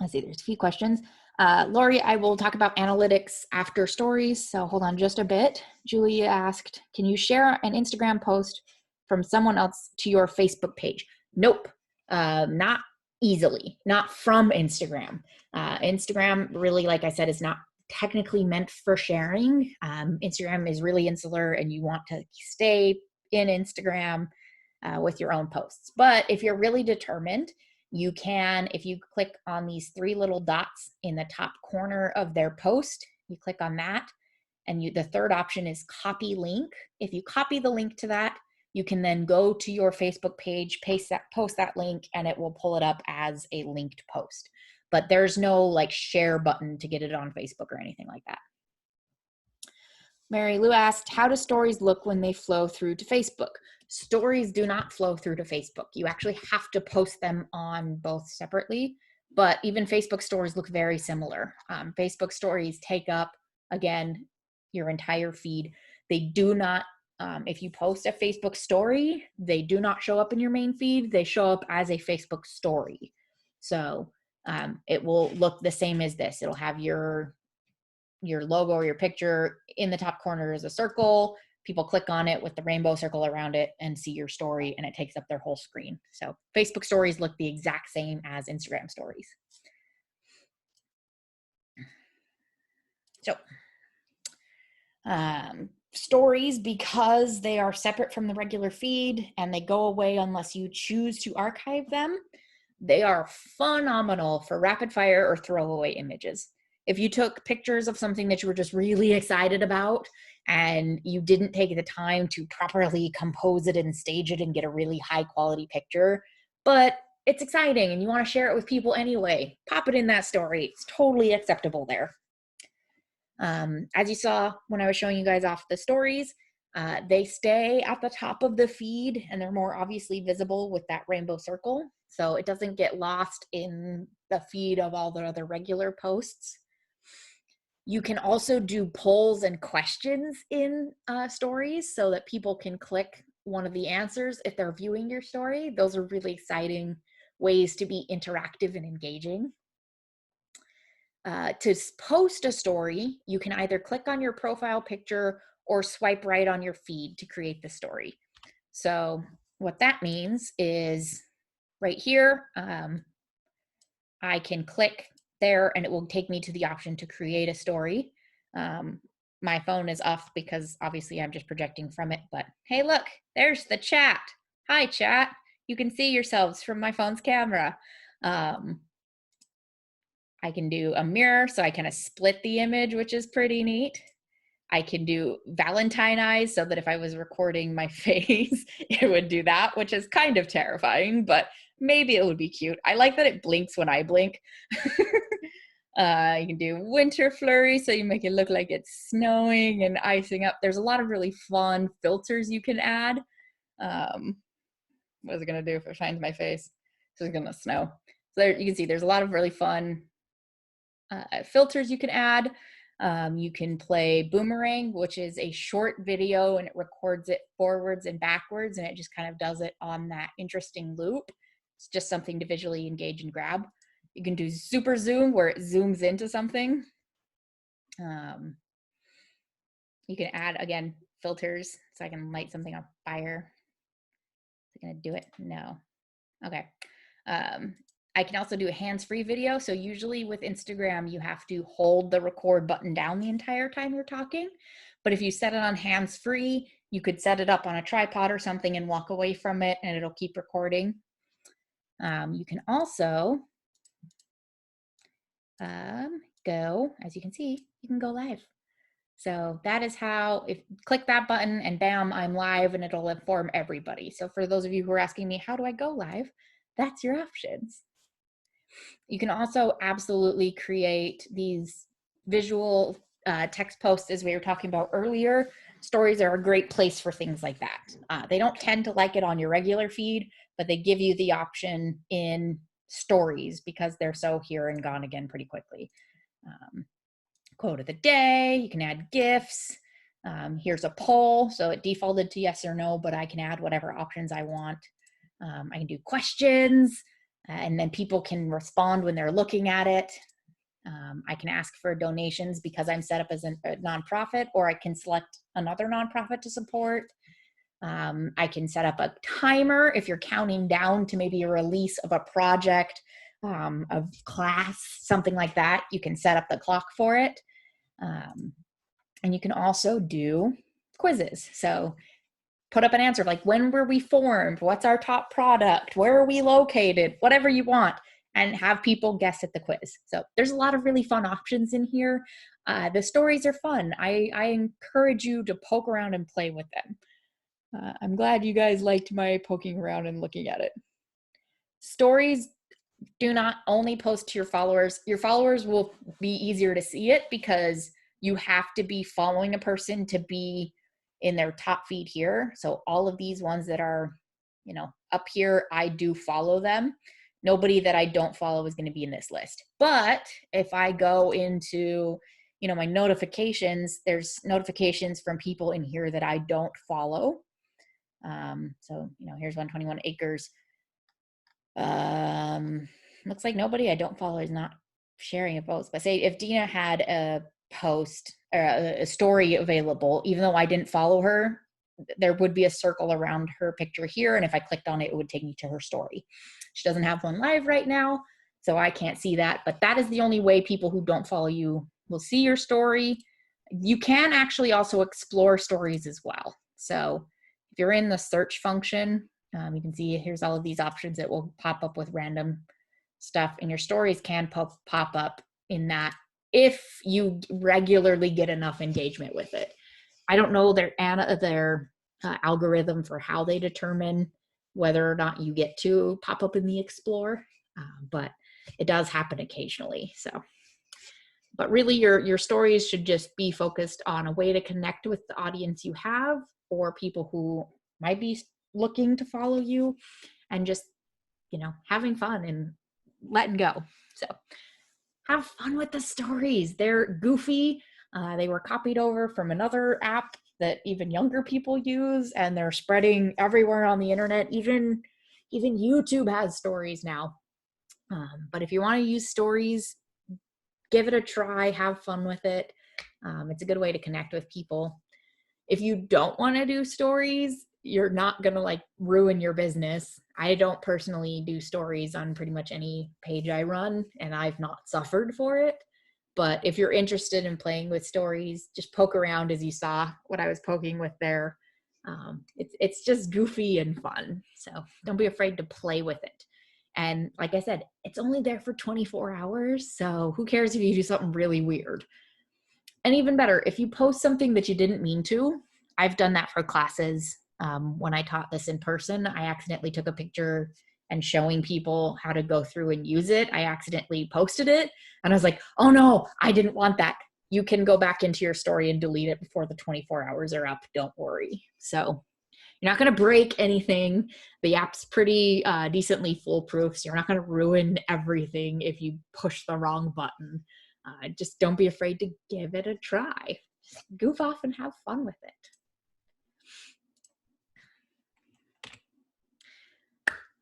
Let's see, there's a few questions. Lori, I will talk about analytics after stories, so hold on just a bit. Julia asked, can you share an Instagram post from someone else to your Facebook page? Nope, not easily, not from Instagram. Instagram really, like I said, is not technically meant for sharing. Instagram is really insular, and you want to stay in Instagram with your own posts. But if you're really determined, you can, if you click on these three little dots in the top corner of their post, you click on that, and the third option is copy link. If you copy the link to that, you can then go to your Facebook page, post that link, and it will pull it up as a linked post. But there's no like share button to get it on Facebook or anything like that. Mary Lou asked, how do stories look when they flow through to Facebook? Stories do not flow through to Facebook. You actually have to post them on both separately, but even Facebook stories look very similar. Facebook stories take up, again, your entire feed. They do not, if you post a Facebook story, they do not show up in your main feed. They show up as a Facebook story. So it will look the same as this. It'll have your logo or your picture in the top corner is a circle. People click on it with the rainbow circle around it and see your story, and it takes up their whole screen. So Facebook stories look the exact same as Instagram stories. So stories, because they are separate from the regular feed and they go away unless you choose to archive them, they are phenomenal for rapid fire or throwaway images. If you took pictures of something that you were just really excited about and you didn't take the time to properly compose it and stage it and get a really high quality picture, but it's exciting and you want to share it with people anyway, pop it in that story. It's totally acceptable there. As you saw when I was showing you guys off the stories, they stay at the top of the feed and they're more obviously visible with that rainbow circle. So it doesn't get lost in the feed of all the other regular posts. You can also do polls and questions in stories so that people can click one of the answers if they're viewing your story. Those are really exciting ways to be interactive and engaging. To post a story, you can either click on your profile picture or swipe right on your feed to create the story. So what that means is right here, I can click there and it will take me to the option to create a story. My phone is off because obviously I'm just projecting from it, but hey, look, there's the chat. Hi, chat. You can see yourselves from my phone's camera. I can do a mirror, so I kind of split the image, which is pretty neat. I can do Valentine eyes so that if I was recording my face, it would do that, which is kind of terrifying, but maybe it would be cute. I like that it blinks when I blink. You can do winter flurry, so you make it look like it's snowing and icing up. There's a lot of really fun filters you can add. What is it going to do if it finds my face? So it's going to snow. So there, you can see there's a lot of really fun filters you can add. You can play boomerang, which is a short video and it records it forwards and backwards and it just kind of does it on that interesting loop. It's just something to visually engage and grab. You can do super zoom where it zooms into something. You can add, again, filters, so I can light something on fire. Is it gonna do it? No. Okay. I can also do a hands-free video. So usually with Instagram, you have to hold the record button down the entire time you're talking. But if you set it on hands-free, you could set it up on a tripod or something and walk away from it and it'll keep recording. You can also go, as you can see, you can go live. So that is how, if click that button and bam, I'm live and it'll inform everybody. So for those of you who are asking me, how do I go live? That's your options. You can also absolutely create these visual text posts as we were talking about earlier. Stories are a great place for things like that. They don't tend to like it on your regular feed, but they give you the option in stories because they're so here and gone again pretty quickly. Quote of the day, you can add GIFs. Here's a poll, so it defaulted to yes or no, but I can add whatever options I want. I can do questions, and then people can respond when they're looking at it. I can ask for donations because I'm set up as a nonprofit, or I can select another nonprofit to support. I can set up a timer if you're counting down to maybe a release of a project, of class, something like that. You can set up the clock for it. And you can also do quizzes. So put up an answer like, when were we formed? What's our top product? Where are we located? Whatever you want, and have people guess at the quiz. So there's a lot of really fun options in here. The stories are fun. I encourage you to poke around and play with them. I'm glad you guys liked my poking around and looking at it. Stories do not only post to your followers. Your followers will be easier to see it because you have to be following a person to be in their top feed here. So all of these ones that are, up here, I do follow them. Nobody that I don't follow is going to be in this list. But if I go into, my notifications, there's notifications from people in here that I don't follow. So, here's 121 acres. Looks like nobody I don't follow is not sharing a post. But say if Dina had a post or a story available, even though I didn't follow her, there would be a circle around her picture here. And if I clicked on it, it would take me to her story. She doesn't have one live right now, so I can't see that. But that is the only way people who don't follow you will see your story. You can actually also explore stories as well. So if you're in the search function, you can see here's all of these options that will pop up with random stuff, and your stories can pop up in that if you regularly get enough engagement with it. I don't know their algorithm for how they determine whether or not you get to pop up in the Explore, but it does happen occasionally. So But really your stories should just be focused on a way to connect with the audience you have or people who might be looking to follow you, and just, having fun and letting go. So have fun with the stories. They're goofy. They were copied over from another app that even younger people use, and they're spreading everywhere on the internet. Even YouTube has stories now. But if you want to use stories, give it a try, have fun with it. It's a good way to connect with people. If you don't want to do stories, you're not going to ruin your business. I don't personally do stories on pretty much any page I run, and I've not suffered for it. But if you're interested in playing with stories, just poke around, as you saw what I was poking with there. It's just goofy and fun. So don't be afraid to play with it. And like I said, it's only there for 24 hours. So who cares if you do something really weird? And even better, if you post something that you didn't mean to. I've done that for classes. When I taught this in person, I accidentally took a picture and showing people how to go through and use it. I accidentally posted it and I was like, oh no, I didn't want that. You can go back into your story and delete it before the 24 hours are up. Don't worry. So you're not going to break anything. The app's pretty decently foolproof, so you're not going to ruin everything if you push the wrong button. Just don't be afraid to give it a try. Just goof off and have fun with it.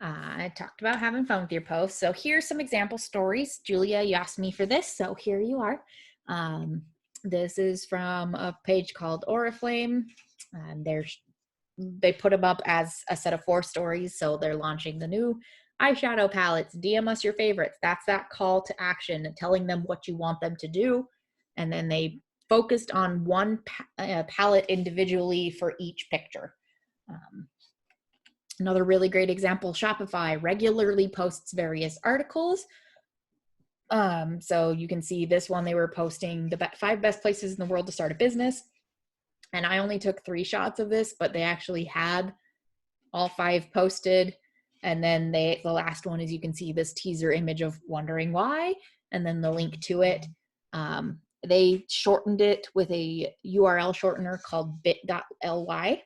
I talked about having fun with your posts. So here's some example stories. Julia, you asked me for this, so here you are. This is from a page called Oriflame. They put them up as a set of 4 stories. So they're launching the new eyeshadow palettes. DM us your favorites. That's that call to action, telling them what you want them to do. And then they focused on one palette individually for each picture. Another really great example, Shopify regularly posts various articles. So you can see this one, they were posting the 5 best places in the world to start a business. And I only took 3 shots of this, but they actually had all 5 posted. And then the last one is, you can see this teaser image of wondering why, and then the link to it. They shortened it with a URL shortener called bit.ly.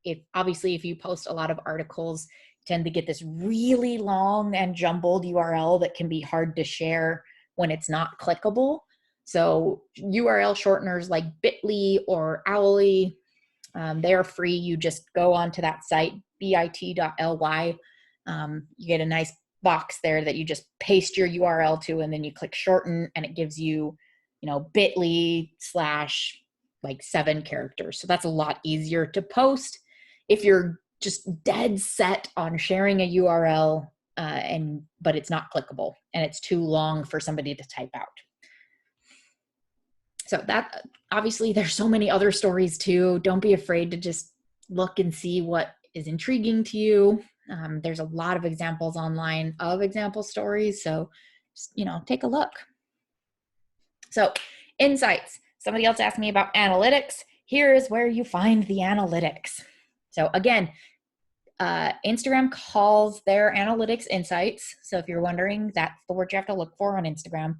If you post a lot of articles, you tend to get this really long and jumbled URL that can be hard to share when it's not clickable. So URL shorteners like Bitly or Owly, they are free. You just go onto that site, bit.ly. You get a nice box there that you just paste your URL to, and then you click shorten, and it gives you, bit.ly / 7 characters. So that's a lot easier to post if you're just dead set on sharing a URL, but it's not clickable and it's too long for somebody to type out. So that, obviously, there's so many other stories too. Don't be afraid to just look and see what is intriguing to you. There's a lot of examples online of example stories. So, just, take a look. So insights. Somebody else asked me about analytics. Here is where you find the analytics. So again, Instagram calls their analytics insights. So if you're wondering, that's the word you have to look for on Instagram.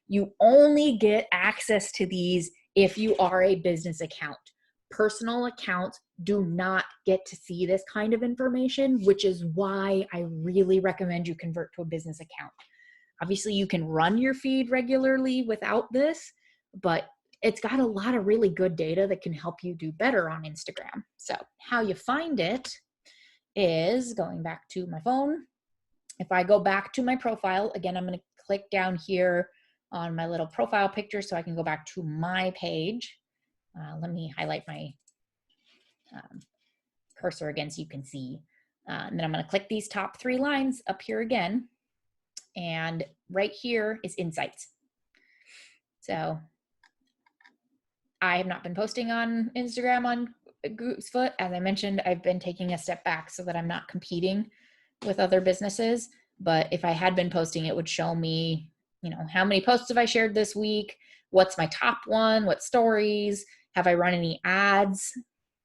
You only get access to these if you are a business account. Personal accounts do not get to see this kind of information, which is why I really recommend you convert to a business account. Obviously, you can run your feed regularly without this, but it's got a lot of really good data that can help you do better on Instagram. So how you find it is going back to my phone. If I go back to my profile, again, I'm going to click down here on my little profile picture so I can go back to my page. Let me highlight my cursor again so you can see. And then I'm going to click these top 3 lines up here again. And right here is insights. So I have not been posting on Instagram on Goosefoot. As I mentioned, I've been taking a step back so that I'm not competing with other businesses. But if I had been posting, it would show me, how many posts have I shared this week? What's my top one? What stories? Have I run any ads?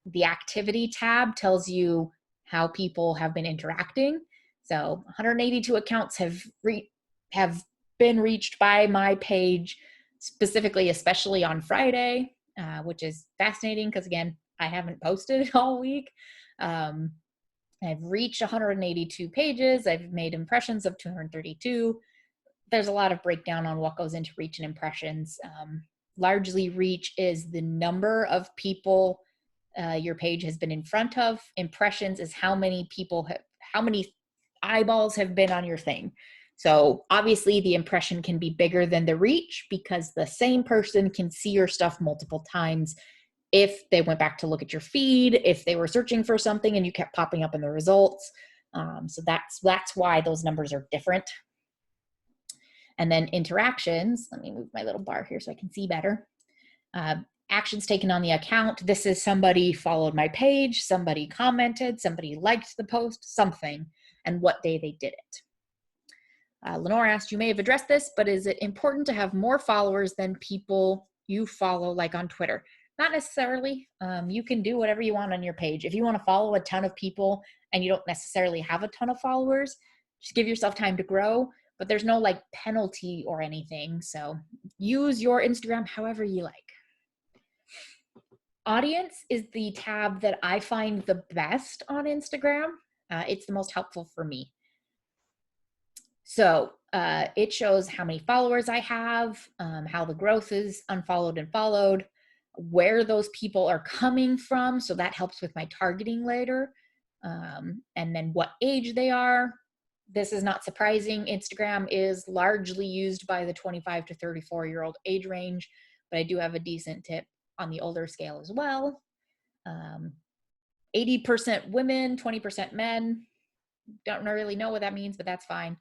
The activity tab tells you how people have been interacting. So 182 accounts have been reached by my page specifically, especially on Friday, which is fascinating because, again, I haven't posted all week. I've reached 182 pages. I've made impressions of 232. There's a lot of breakdown on what goes into reach and impressions. Largely, reach is the number of people your page has been in front of. Impressions is how many eyeballs have been on your thing. So obviously the impression can be bigger than the reach because the same person can see your stuff multiple times if they went back to look at your feed, if they were searching for something and you kept popping up in the results. So that's why those numbers are different. And then interactions, let me move my little bar here so I can see better. Actions taken on the account. This is somebody followed my page, somebody commented, somebody liked the post, something, and what day they did it. Lenore asked, you may have addressed this, but is it important to have more followers than people you follow, like on Twitter? Not necessarily. You can do whatever you want on your page. If you want to follow a ton of people and you don't necessarily have a ton of followers, just give yourself time to grow, but there's no like penalty or anything. So use your Instagram however you like. Audience is the tab that I find the best on Instagram. It's the most helpful for me. So it shows how many followers I have, how the growth is unfollowed and followed, where those people are coming from. So that helps with my targeting later. And then what age they are. This is not surprising. Instagram is largely used by the 25 to 34-year-old age range, but I do have a decent tip on the older scale as well. 80% women, 20% men. Don't really know what that means, but that's fine.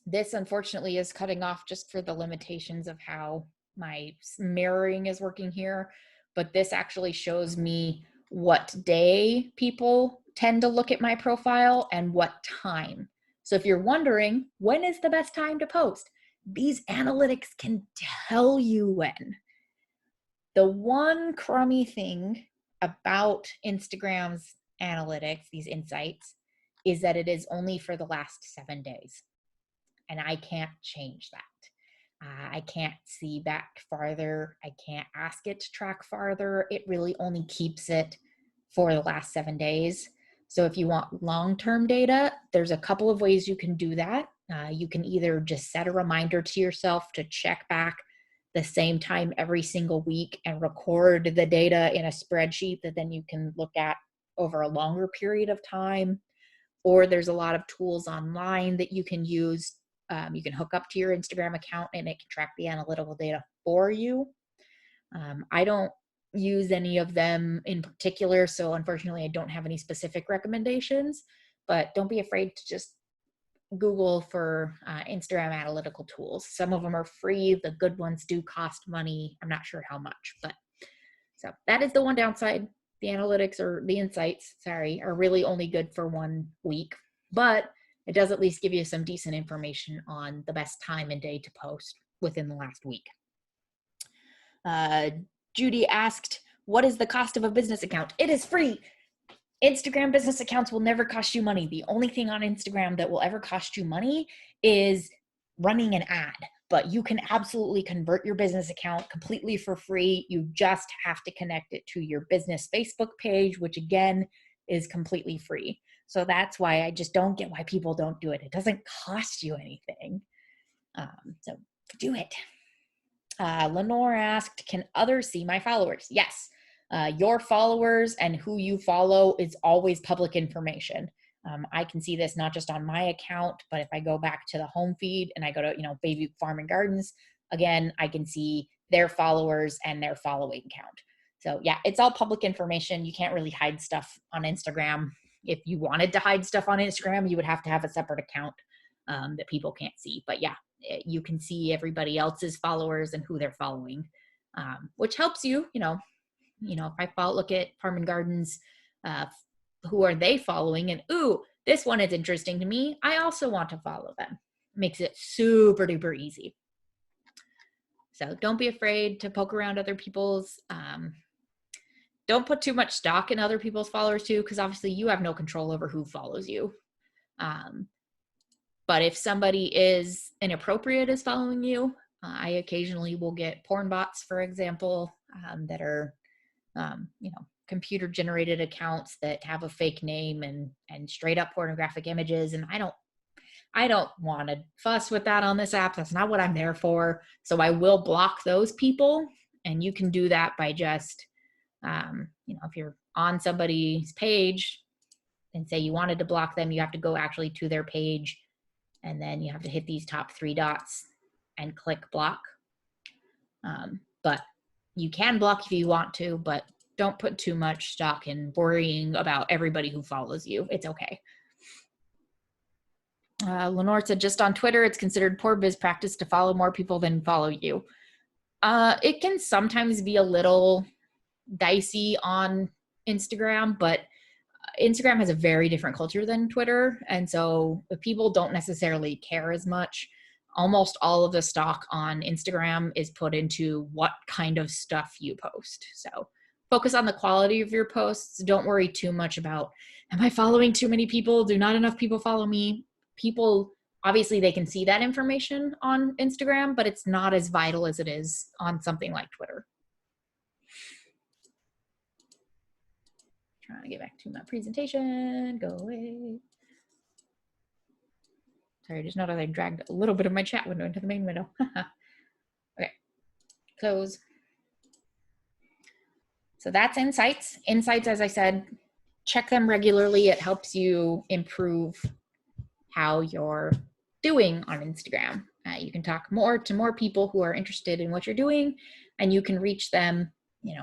This unfortunately is cutting off just for the limitations of how my mirroring is working here, but this actually shows me what day people tend to look at my profile and what time. So if you're wondering, when is the best time to post? These analytics can tell you when. The one crummy thing about Instagram's analytics, these insights, is that it is only for the last 7 days. And I can't change that. I can't see back farther. I can't ask it to track farther. It really only keeps it for the last 7 days. So if you want long-term data, there's a couple of ways you can do that. You can either just set a reminder to yourself to check back the same time every single week and record the data in a spreadsheet that then you can look at over a longer period of time. Or there's a lot of tools online that you can use. You can hook up to your Instagram account and it can track the analytical data for you. I don't use any of them in particular, so unfortunately I don't have any specific recommendations, but don't be afraid to just Google for Instagram analytical tools. Some of them are free. The good ones do cost money. I'm not sure how much, but so that is the one downside. The analytics or the insights, are really only good for 1 week, but it does at least give you some decent information on the best time and day to post within the last week. Judy asked, what is the cost of a business account? It is free. Instagram business accounts will never cost you money. The only thing on Instagram that will ever cost you money is running an ad, but you can absolutely convert your business account completely for free. You just have to connect it to your business Facebook page, which again is completely free. So that's why I just don't get why people don't do it. It doesn't cost you anything. So do it. Lenore asked, can others see my followers? Yes. Your followers and who you follow is always public information. I can see this not just on my account, but if I go back to the home feed and I go to, Baby Farm and Gardens, again, I can see their followers and their following count. So yeah, it's all public information. You can't really hide stuff on Instagram. If you wanted to hide stuff on Instagram, you would have to have a separate account that people can't see. But yeah, you can see everybody else's followers and who they're following, which helps you, if I look at Farm and Gardens, who are they following? And ooh, this one is interesting to me. I also want to follow them. Makes it super duper easy. So don't be afraid to poke around other people's. Don't put too much stock in other people's followers too, because obviously you have no control over who follows you. But if somebody is inappropriate is following you, I occasionally will get porn bots, for example, that are, computer generated accounts that have a fake name and straight up pornographic images. And I don't want to fuss with that on this app. That's not what I'm there for. So I will block those people. And you can do that by just, if you're on somebody's page and say you wanted to block them, you have to go actually to their page. And then you have to hit these top 3 dots and click block. But you can block if you want to, but don't put too much stock in worrying about everybody who follows you. It's okay. Lenore said, just on Twitter, it's considered poor biz practice to follow more people than follow you. It can sometimes be a little dicey on Instagram, but Instagram has a very different culture than Twitter. And so if people don't necessarily care as much, almost all of the stock on Instagram is put into what kind of stuff you post. So focus on the quality of your posts. Don't worry too much about, am I following too many people? Do not enough people follow me? People, obviously they can see that information on Instagram, but it's not as vital as it is on something like Twitter. Trying to get back to my presentation. Go away. Sorry, just noticed I dragged a little bit of my chat window into the main window. Okay, close. So that's Insights. Insights, as I said, check them regularly. It helps you improve how you're doing on Instagram. You can talk to more people who are interested in what you're doing, and you can reach them,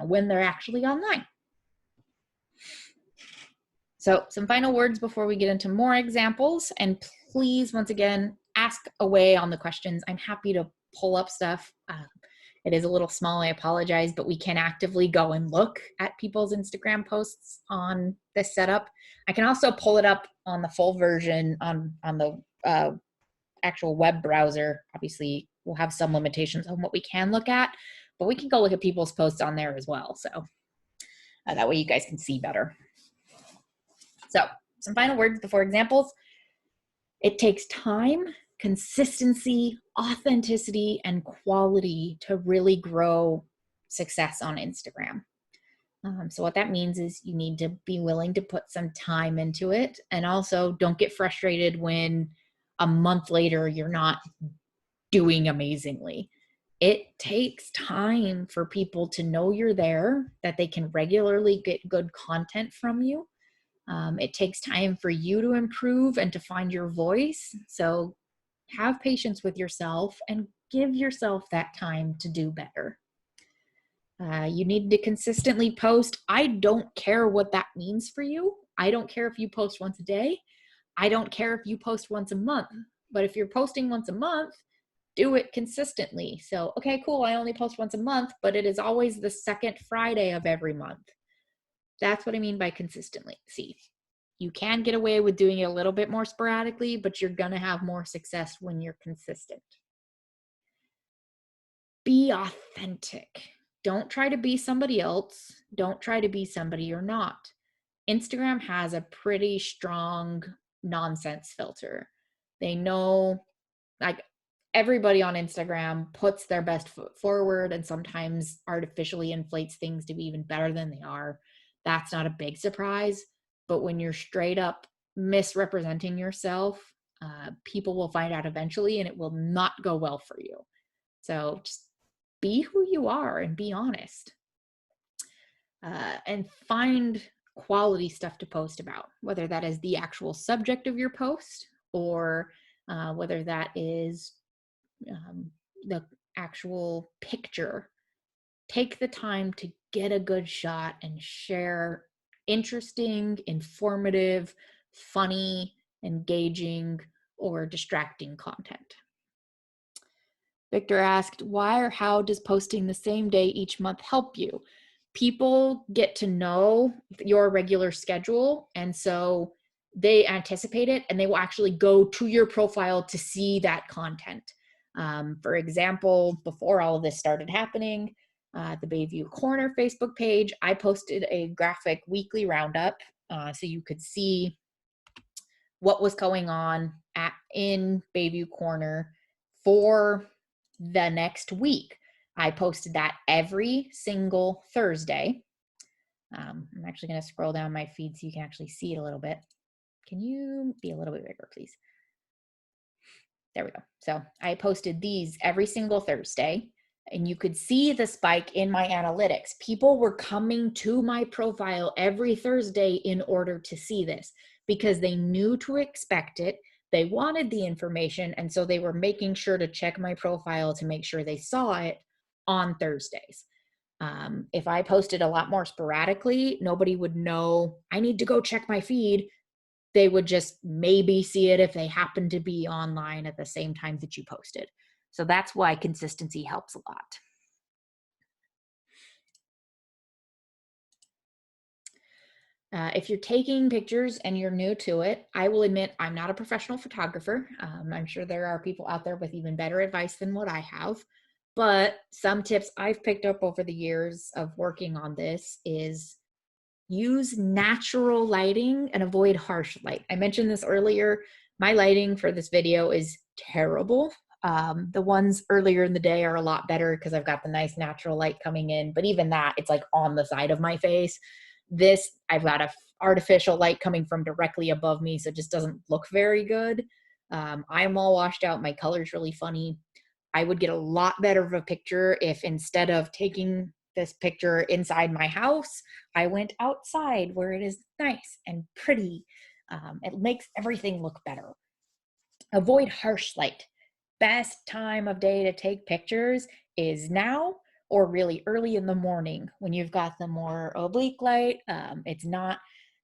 when they're actually online. So some final words before we get into more examples, and please, once again, ask away on the questions. I'm happy to pull up stuff. It is a little small, I apologize, but we can actively go and look at people's Instagram posts on this setup. I can also pull it up on the full version on the actual web browser. Obviously, we'll have some limitations on what we can look at, but we can go look at people's posts on there as well. So that way you guys can see better. So some final words before examples. It takes time, consistency, authenticity, and quality to really grow success on Instagram. So what that means is you need to be willing to put some time into it. And also don't get frustrated when a month later you're not doing amazingly. It takes time for people to know you're there, that they can regularly get good content from you. It takes time for you to improve and to find your voice. So have patience with yourself and give yourself that time to do better. You need to consistently post. I don't care what that means for you. I don't care if you post once a day. I don't care if you post once a month. But if you're posting once a month, do it consistently. So, okay, cool, I only post once a month, but it is always the second Friday of every month. That's what I mean by consistently. See, you can get away with doing it a little bit more sporadically, but you're going to have more success when you're consistent. Be authentic. Don't try to be somebody else. Don't try to be somebody you're not. Instagram has a pretty strong nonsense filter. They know, like, everybody on Instagram puts their best foot forward and sometimes artificially inflates things to be even better than they are. That's not a big surprise. But when you're straight up misrepresenting yourself, people will find out eventually and it will not go well for you. So just be who you are and be honest. And find quality stuff to post about, whether that is the actual subject of your post or whether that is the actual picture. Take the time to get a good shot and share interesting, informative, funny, engaging, or distracting content. Victor asked, why or how does posting the same day each month help you? People get to know your regular schedule, and so they anticipate it, and they will actually go to your profile to see that content. For example, before all of this started happening, the Bayview Corner Facebook page, I posted a graphic weekly roundup so you could see what was going on in Bayview Corner for the next week. I posted that every single Thursday. I'm actually going to scroll down my feed so you can actually see it a little bit. Can you be a little bit bigger, please? There we go. So I posted these every single Thursday, and you could see the spike in my analytics. People were coming to my profile every Thursday in order to see this because they knew to expect it. They wanted the information, and so they were making sure to check my profile to make sure they saw it on Thursdays. If I posted a lot more sporadically, nobody would know I need to go check my feed. They would just maybe see it if they happen to be online at the same time that you posted. So that's why consistency helps a lot. If you're taking pictures and you're new to it, I will admit I'm not a professional photographer. I'm sure there are people out there with even better advice than what I have. But some tips I've picked up over the years of working on this is use natural lighting and avoid harsh light. I mentioned this earlier. My lighting for this video is terrible. The ones earlier in the day are a lot better because I've got the nice natural light coming in, but even that, it's like on the side of my face. This, I've got a artificial light coming from directly above me, so it just doesn't look very good. I'm all washed out. My color's really funny. I would get a lot better of a picture if instead of taking this picture inside my house, I went outside where it is nice and pretty. It makes everything look better. Avoid harsh light. Best time of day to take pictures is now or really early in the morning when you've got the more oblique light. It's not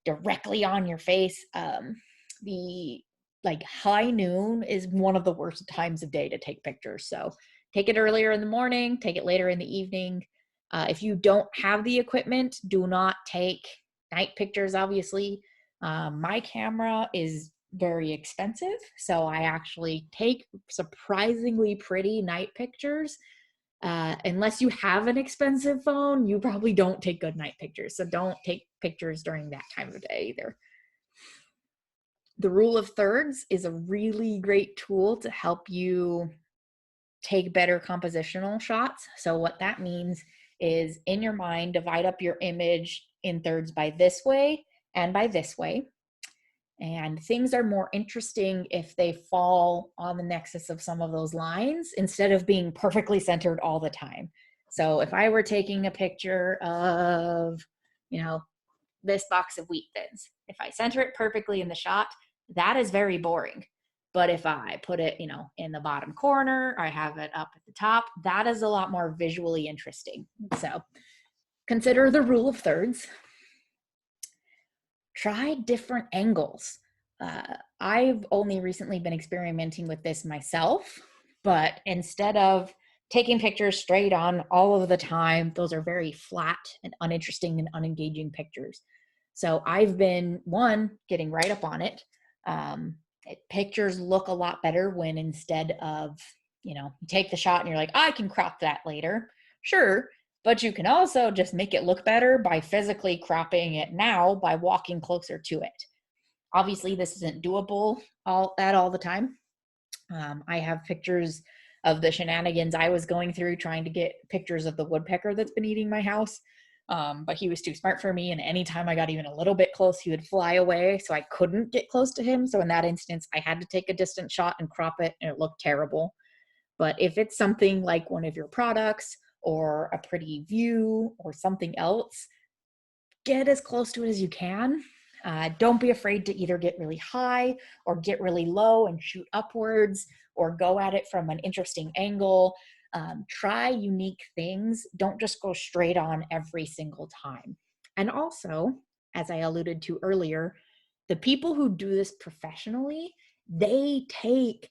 directly on your face. The like high noon is one of the worst times of day to take pictures. So take it earlier in the morning, take it later in the evening. If you don't have the equipment, do not take night pictures, obviously. My camera is very expensive, so I actually take surprisingly pretty night pictures. Unless you have an expensive phone, you probably don't take good night pictures. So don't take pictures during that time of day either. The rule of thirds is a really great tool to help you take better compositional shots. So what that means is in your mind, divide up your image in thirds by this way and by this way. And things are more interesting if they fall on the nexus of some of those lines instead of being perfectly centered all the time. So if I were taking a picture of, this box of wheat thins, if I center it perfectly in the shot, that is very boring. But if I put it, in the bottom corner, or I have it up at the top, that is a lot more visually interesting. So consider the rule of thirds. Try different angles. I've only recently been experimenting with this myself, but instead of taking pictures straight on all of the time, those are very flat and uninteresting and unengaging pictures. So I've been, getting right up on it. Pictures look a lot better when instead of, you take the shot and you're like, I can crop that later. Sure. But you can also just make it look better by physically cropping it now by walking closer to it. Obviously, this isn't doable all the time. I have pictures of the shenanigans I was going through trying to get pictures of the woodpecker that's been eating my house. But he was too smart for me, and anytime I got even a little bit close, he would fly away, so I couldn't get close to him. So in that instance, I had to take a distant shot and crop it, and it looked terrible. But if it's something like one of your products or a pretty view or something else, get as close to it as you can. Don't be afraid to either get really high or get really low and shoot upwards or go at it from an interesting angle. Try unique things. Don't just go straight on every single time. And also, as I alluded to earlier, the people who do this professionally, they take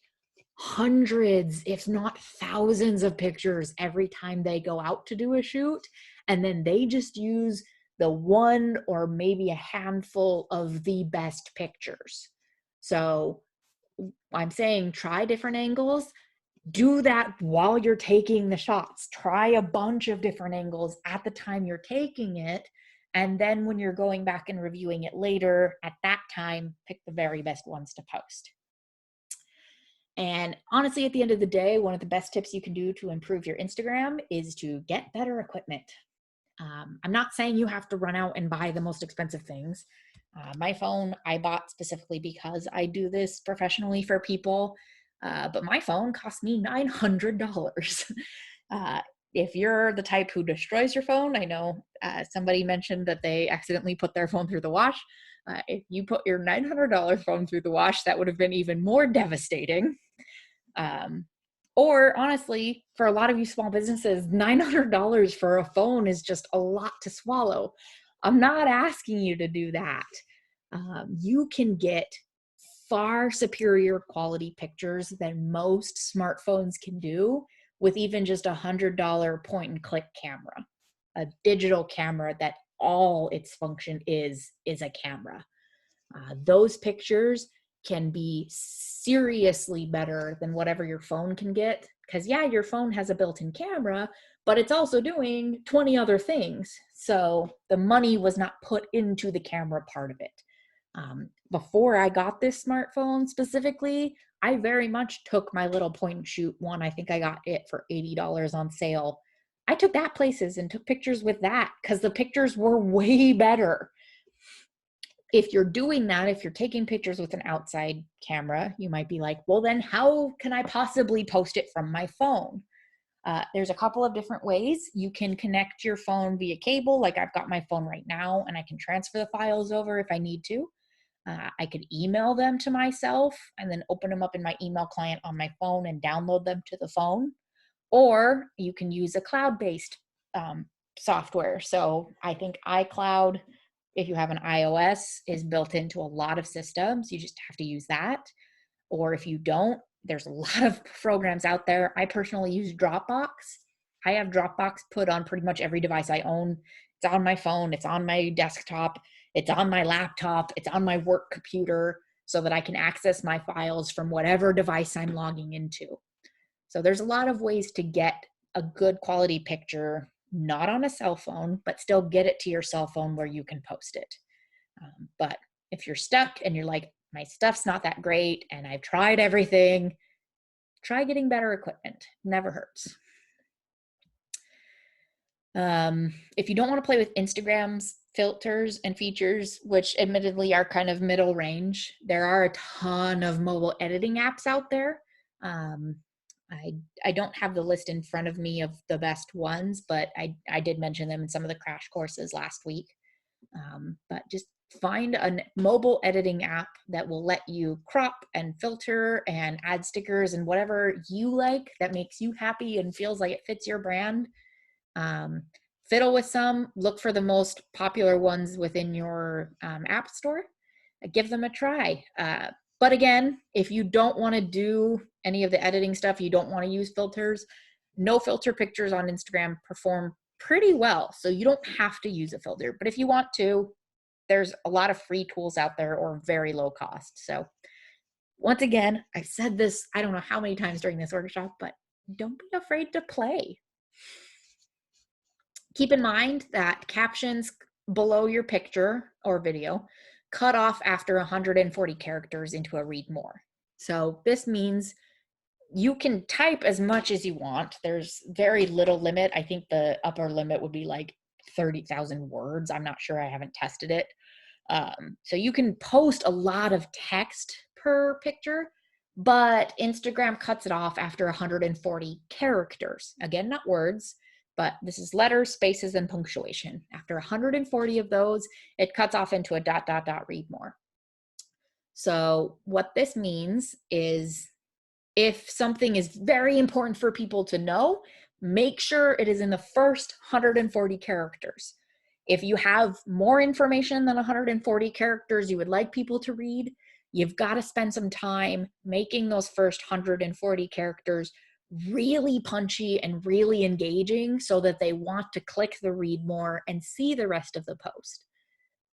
hundreds, if not thousands of pictures every time they go out to do a shoot. And then they just use the one or maybe a handful of the best pictures. So I'm saying try different angles. Do that while you're taking the shots. Try a bunch of different angles at the time you're taking it. And then when you're going back and reviewing it later, at that time, pick the very best ones to post. And honestly, at the end of the day, one of the best tips you can do to improve your Instagram is to get better equipment. I'm not saying you have to run out and buy the most expensive things. My phone I bought specifically because I do this professionally for people, but my phone cost me $900. If you're the type who destroys your phone, I know somebody mentioned that they accidentally put their phone through the wash. If you put your $900 phone through the wash, that would have been even more devastating. Or honestly, for a lot of you small businesses, $900 for a phone is just a lot to swallow. I'm not asking you to do that. You can get far superior quality pictures than most smartphones can do with even just $100 point and click camera, a digital camera that all its function is a camera. Those pictures can be seriously better than whatever your phone can get. Because yeah, your phone has a built-in camera, but it's also doing 20 other things. So the money was not put into the camera part of it. Before I got this smartphone specifically, I very much took my little point and shoot one. I think I got it for $80 on sale. I took that places and took pictures with that because the pictures were way better. If you're doing that, if you're taking pictures with an outside camera, you might be like, well, then how can I possibly post it from my phone? There's a couple of different ways. You can connect your phone via cable, like I've got my phone right now, and I can transfer the files over if I need to. I could email them to myself and then open them up in my email client on my phone and download them to the phone. Or you can use a cloud-based software. So I think iCloud, if you have an iOS, is built into a lot of systems. You just have to use that. Or if you don't, there's a lot of programs out there. I personally use Dropbox. I have Dropbox put on pretty much every device I own. It's on my phone, it's on my desktop, it's on my laptop, it's on my work computer so that I can access my files from whatever device I'm logging into. So there's a lot of ways to get a good quality picture, not on a cell phone, but still get it to your cell phone where you can post it. But if you're stuck and you're like, my stuff's not that great and I've tried everything, try getting better equipment. Never hurts. If you don't want to play with Instagram's filters and features, which admittedly are kind of middle range, there are a ton of mobile editing apps out there. I don't have the list in front of me of the best ones, but I did mention them in some of the crash courses last week. But just find a mobile editing app that will let you crop and filter and add stickers and whatever you like that makes you happy and feels like it fits your brand. Fiddle with some, look for the most popular ones within your app store, give them a try. But again, if you don't want to do any of the editing stuff, you don't want to use filters, no filter pictures on Instagram perform pretty well. So you don't have to use a filter, but if you want to, there's a lot of free tools out there or very low cost. So once again, I've said this, I don't know how many times during this workshop, but don't be afraid to play. Keep in mind that captions below your picture or video cut off after 140 characters into a read more. So this means you can type as much as you want. There's very little limit. I think the upper limit would be like 30,000 words. I'm not sure. I haven't tested it. So you can post a lot of text per picture, but Instagram cuts it off after 140 characters. Again, not words, but this is letters, spaces, and punctuation. After 140 of those, it cuts off into a ... read more. So what this means is if something is very important for people to know, make sure it is in the first 140 characters. If you have more information than 140 characters you would like people to read, you've got to spend some time making those first 140 characters really punchy and really engaging so that they want to click the read more and see the rest of the post.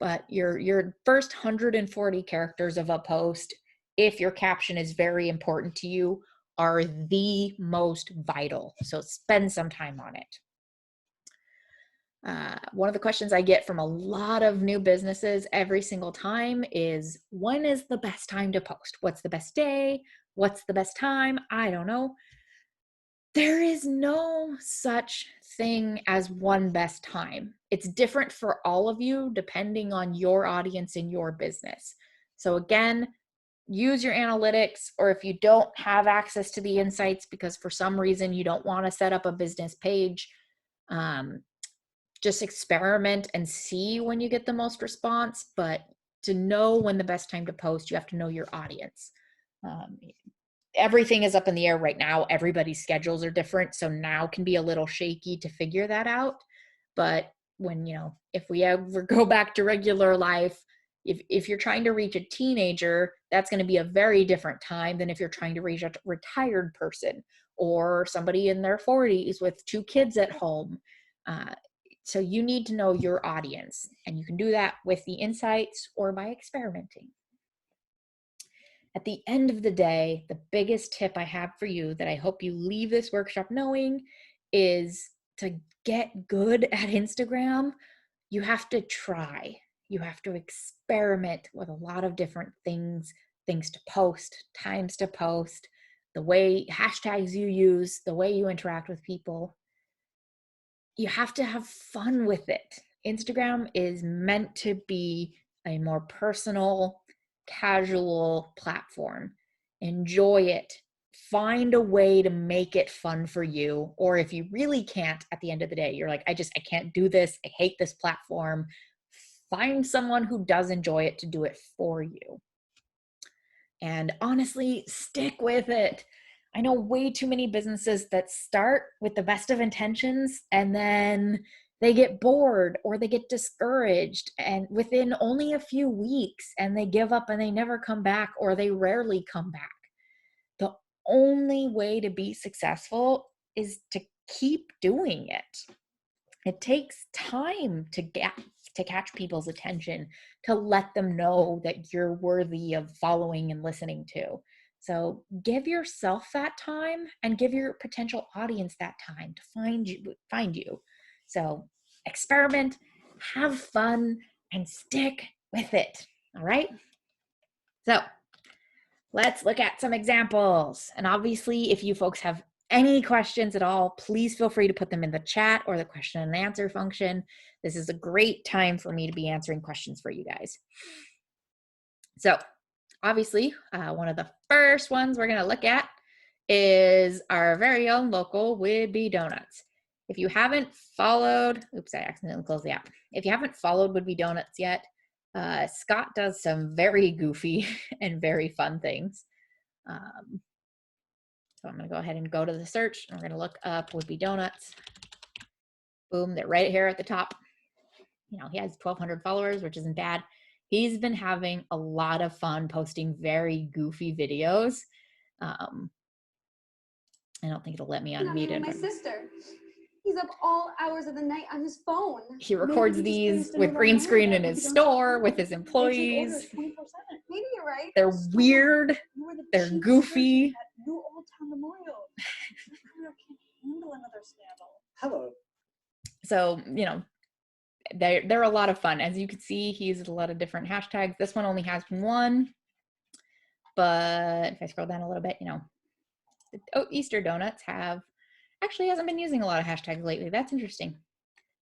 But your first 140 characters of a post, if your caption is very important to you, are the most vital. So spend some time on it. One of the questions I get from a lot of new businesses every single time is, when is the best time to post? What's the best day? What's the best time? I don't know. There is no such thing as one best time. It's different for all of you depending on your audience and your business. So again, use your analytics, or if you don't have access to the insights because for some reason you don't want to set up a business page, just experiment and see when you get the most response. But to know when the best time to post, you have to know your audience. Everything is up in the air right now. Everybody's schedules are different. So now can be a little shaky to figure that out. But when, if we ever go back to regular life, if you're trying to reach a teenager, that's going to be a very different time than if you're trying to reach a retired person or somebody in their 40s with 2 kids at home. So you need to know your audience, and you can do that with the insights or by experimenting. At the end of the day, the biggest tip I have for you that I hope you leave this workshop knowing is to get good at Instagram. You have to try. You have to experiment with a lot of different things to post, times to post, the way hashtags you use, the way you interact with people. You have to have fun with it. Instagram is meant to be a more personal, casual platform. Enjoy it. Find a way to make it fun for you. Or if you really can't, at the end of the day, you're like, I can't do this. I hate this platform. Find someone who does enjoy it to do it for you. And honestly, stick with it. I know way too many businesses that start with the best of intentions and then they get bored or they get discouraged and within only a few weeks, and they give up and they never come back, or they rarely come back. The only way to be successful is to keep doing it. It takes time to catch people's attention, to let them know that you're worthy of following and listening to. So give yourself that time and give your potential audience that time to find you. So experiment, have fun, and stick with it. All right? So let's look at some examples. And obviously, if you folks have any questions at all, please feel free to put them in the chat or the question and answer function. This is a great time for me to be answering questions for you guys. So obviously, one of the first ones we're going to look at is our very own local Would-Be Donuts. If you haven't followed, oops, I accidentally closed the app. If you haven't followed Would-Be Donuts yet, Scott does some very goofy and very fun things. So I'm going to go ahead and go to the search. And we're going to look up Would-Be Donuts. Boom, they're right here at the top. He has 1,200 followers, which isn't bad. He's been having a lot of fun posting very goofy videos. I don't think it'll let me unmute it. My sister. He's up all hours of the night on his phone. He records these with green screen in his store with his employees. Maybe you're right. They're weird. They're goofy. New Old Town Memorial. I can't handle another scandal. Hello. So, they're a lot of fun. As you can see, he uses a lot of different hashtags. This one only has one, but if I scroll down a little bit, the Easter donuts actually hasn't been using a lot of hashtags lately. That's interesting.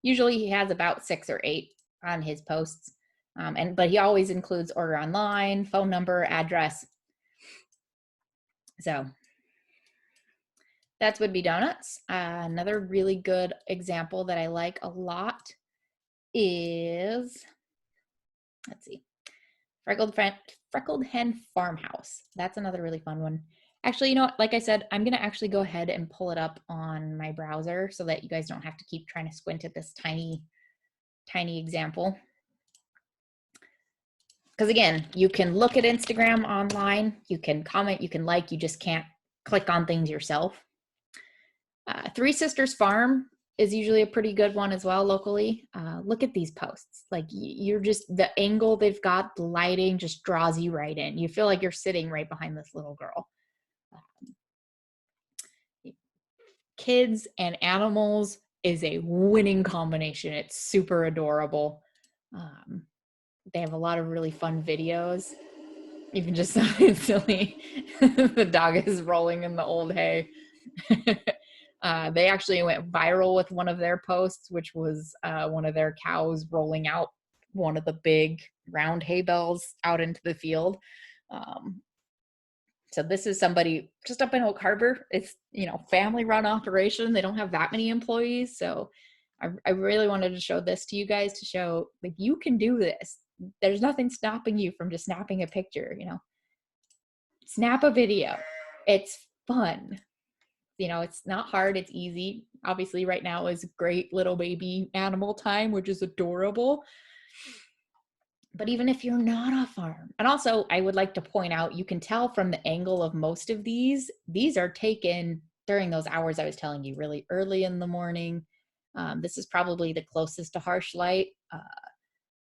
Usually he has about 6 or 8 on his posts, but he always includes order online, phone number, address. So that's Would-Be Donuts. Another really good example that I like a lot is, let's see, Freckled Hen Farmhouse. That's another really fun one. Actually, you know what? Like I said, I'm going to actually go ahead and pull it up on my browser so that you guys don't have to keep trying to squint at this tiny example. Because again, you can look at Instagram online, you can comment, you can like, you just can't click on things yourself. Three Sisters Farm is usually a pretty good one as well locally. Look at these posts. Like the angle they've got, the lighting just draws you right in. You feel like you're sitting right behind this little girl. Kids and animals is a winning combination. It's super adorable. They have a lot of really fun videos. Even just something silly. The dog is rolling in the old hay. They actually went viral with one of their posts, which was one of their cows rolling out one of the big round hay bales out into the field. So this is somebody just up in Oak Harbor. It's, family run operation. They don't have that many employees. So I really wanted to show this to you guys to show like you can do this. There's nothing stopping you from just snapping a picture, snap a video. It's fun. It's not hard. It's easy. Obviously right now is great little baby animal time, which is adorable. But even if you're not a farm, and also I would like to point out, you can tell from the angle of most of these are taken during those hours I was telling you, really early in the morning. This is probably the closest to harsh light,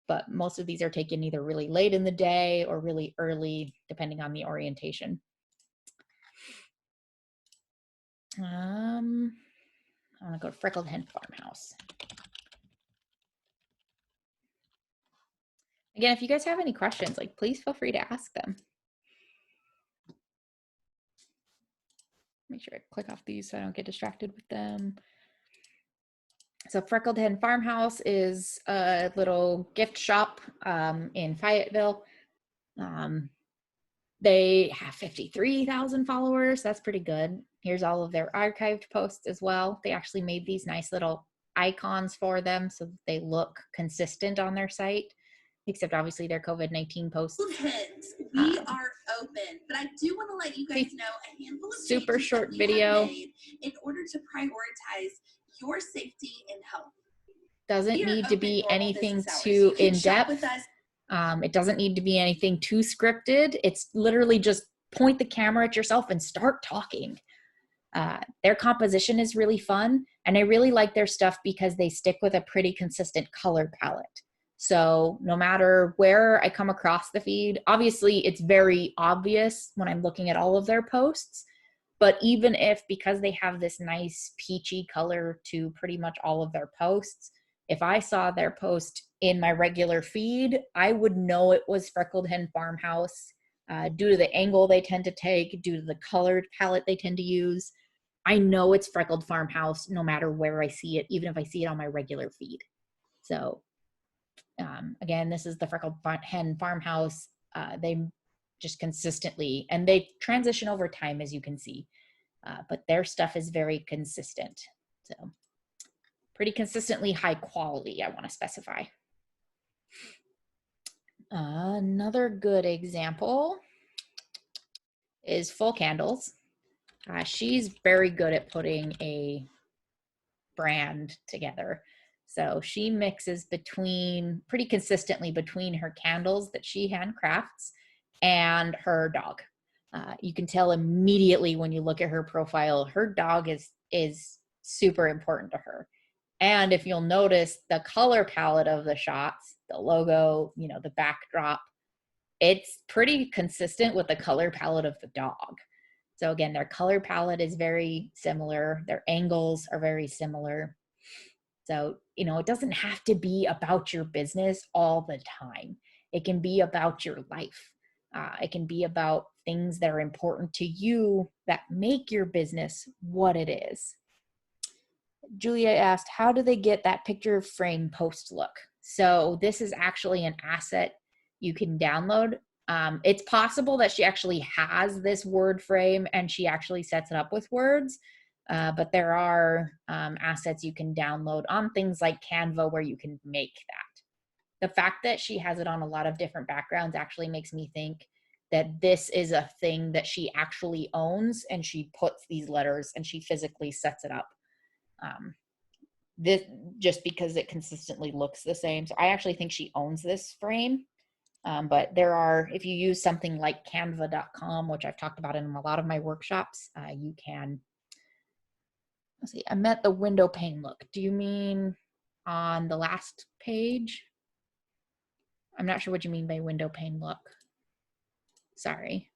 but most of these are taken either really late in the day or really early, depending on the orientation. I want to go to Freckled Hen Farmhouse. Again, if you guys have any questions, please feel free to ask them. Make sure I click off these so I don't get distracted with them. So Freckled Hen Farmhouse is a little gift shop in Fayetteville. They have 53,000 followers. That's pretty good. Here's all of their archived posts as well. They actually made these nice little icons for them so that they look consistent on their site, except obviously their COVID-19 posts. We are open, but I do want to let you guys know a handful of super short video in order to prioritize your safety and health. Doesn't need to be anything too in-depth. It doesn't need to be anything too scripted. It's literally just point the camera at yourself and start talking. Their composition is really fun, and I really like their stuff because they stick with a pretty consistent color palette. So no matter where I come across the feed, obviously it's very obvious when I'm looking at all of their posts, but even if, because they have this nice peachy color to pretty much all of their posts, if I saw their post in my regular feed, I would know it was Freckled Hen Farmhouse due to the angle they tend to take, due to the colored palette they tend to use. I know it's Freckled Farmhouse no matter where I see it, even if I see it on my regular feed. So again, this is the Freckled Hen Farmhouse. They just consistently, and they transition over time, as you can see, but their stuff is very consistent. So pretty consistently high quality, I want to specify. Another good example is Full Candles. She's very good at putting a brand together. So she mixes pretty consistently between her candles that she handcrafts and her dog. You can tell immediately when you look at her profile, her dog is super important to her. And if you'll notice the color palette of the shots, the logo, the backdrop, it's pretty consistent with the color palette of the dog. So again, their color palette is very similar. Their angles are very similar. So, it doesn't have to be about your business all the time. It can be about your life. It can be about things that are important to you that make your business what it is. Julia asked, how do they get that picture frame post look? So this is actually an asset you can download. It's possible that she actually has this word frame and she actually sets it up with words, but there are assets you can download on things like Canva where you can make that. The fact that she has it on a lot of different backgrounds actually makes me think that this is a thing that she actually owns, and she puts these letters and she physically sets it up. This just because it consistently looks the same. So I actually think she owns this frame. But there are, if you use something like canva.com, which I've talked about in a lot of my workshops, you can, let's see, I meant the window pane look. Do you mean on the last page? I'm not sure what you mean by window pane look. Sorry.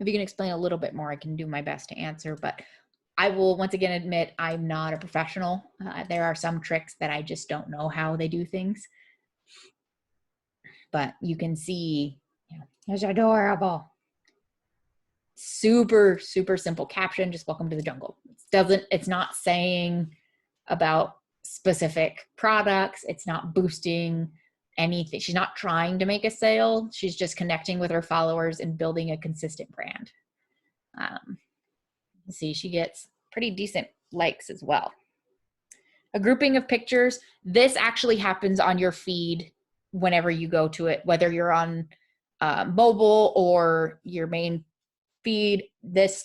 If you can explain a little bit more, I can do my best to answer, but I will once again admit I'm not a professional. There are some tricks that I just don't know how they do things. But you can see, it's adorable. Super, super simple caption, just welcome to the jungle. It's not saying about specific products. It's not boosting anything. She's not trying to make a sale. She's just connecting with her followers and building a consistent brand. See, she gets pretty decent likes as well. A grouping of pictures. This actually happens on your feed whenever you go to it, whether you're on mobile or your main feed. This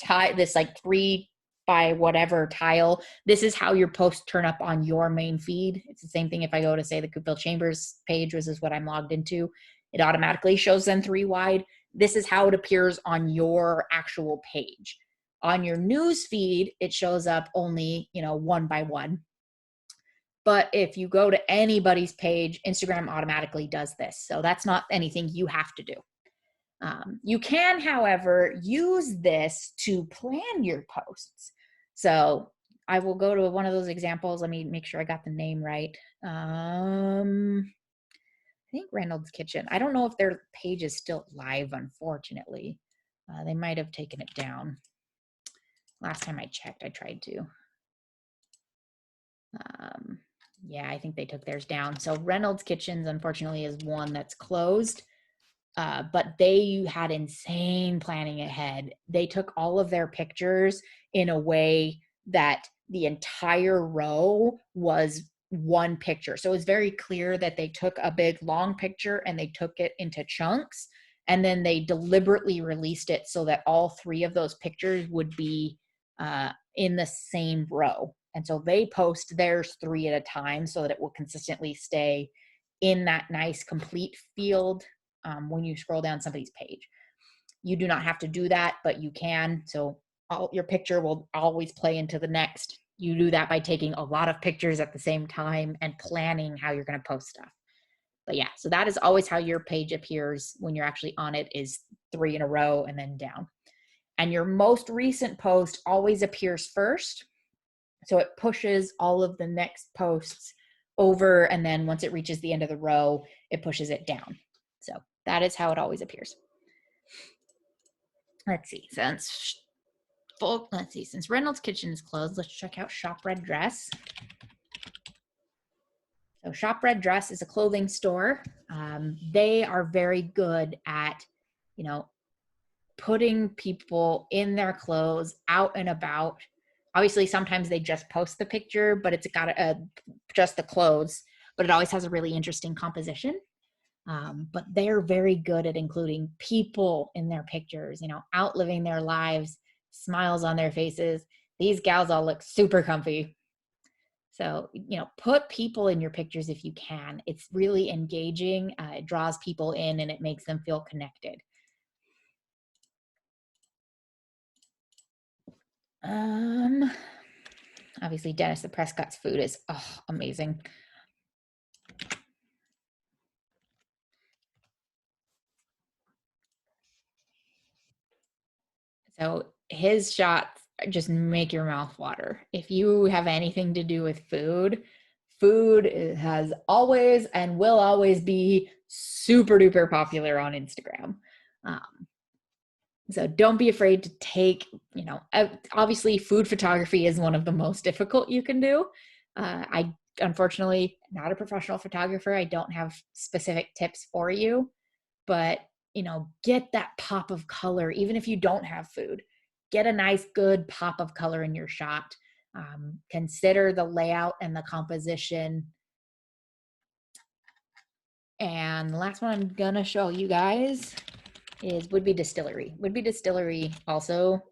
like 3 by whatever tile, this is how your posts turn up on your main feed. It's the same thing if I go to, say, the Coopville Chambers page, which is what I'm logged into. It automatically shows them 3 wide. This is how it appears on your actual page. On your news feed, it shows up only, 1 by 1. But if you go to anybody's page, Instagram automatically does this. So that's not anything you have to do. You can, however, use this to plan your posts. So I will go to one of those examples. Let me make sure I got the name right. I think Reynolds Kitchen. I don't know if their page is still live, unfortunately. They might have taken it down. Last time I checked, I tried to. Yeah, I think they took theirs down. So Reynolds Kitchens, unfortunately, is one that's closed. But they had insane planning ahead. They took all of their pictures in a way that the entire row was one picture. So it was very clear that they took a big long picture and they took it into chunks, and then they deliberately released it so that all 3 of those pictures would be in the same row. And so they post theirs 3 at a time so that it will consistently stay in that nice complete field when you scroll down somebody's page. You do not have to do that, but you can. So your picture will always play into the next. You do that by taking a lot of pictures at the same time and planning how you're going to post stuff. But yeah, so that is always how your page appears when you're actually on it, is 3 in a row and then down. And your most recent post always appears first. So it pushes all of the next posts over, and then once it reaches the end of the row, it pushes it down. So that is how it always appears. Let's see, since Reynolds Kitchen is closed, let's check out Shop Red Dress. So Shop Red Dress is a clothing store. They are very good at, putting people in their clothes out and about. Obviously, sometimes they just post the picture, but it's got just the clothes, but it always has a really interesting composition. But they're very good at including people in their pictures, out living their lives, smiles on their faces. These gals all look super comfy. So, put people in your pictures if you can. It's really engaging. It draws people in and it makes them feel connected. Obviously Dennis the Prescott's food is amazing. So his shots just make your mouth water. If you have anything to do with food has always and will always be super duper popular on Instagram. So don't be afraid to take, obviously food photography is one of the most difficult you can do. I unfortunately not a professional photographer. I don't have specific tips for you, but get that pop of color. Even if you don't have food, get a nice, good pop of color in your shot. Consider the layout and the composition. And the last one I'm gonna show you guys is Would Be Distillery. Would Be Distillery also,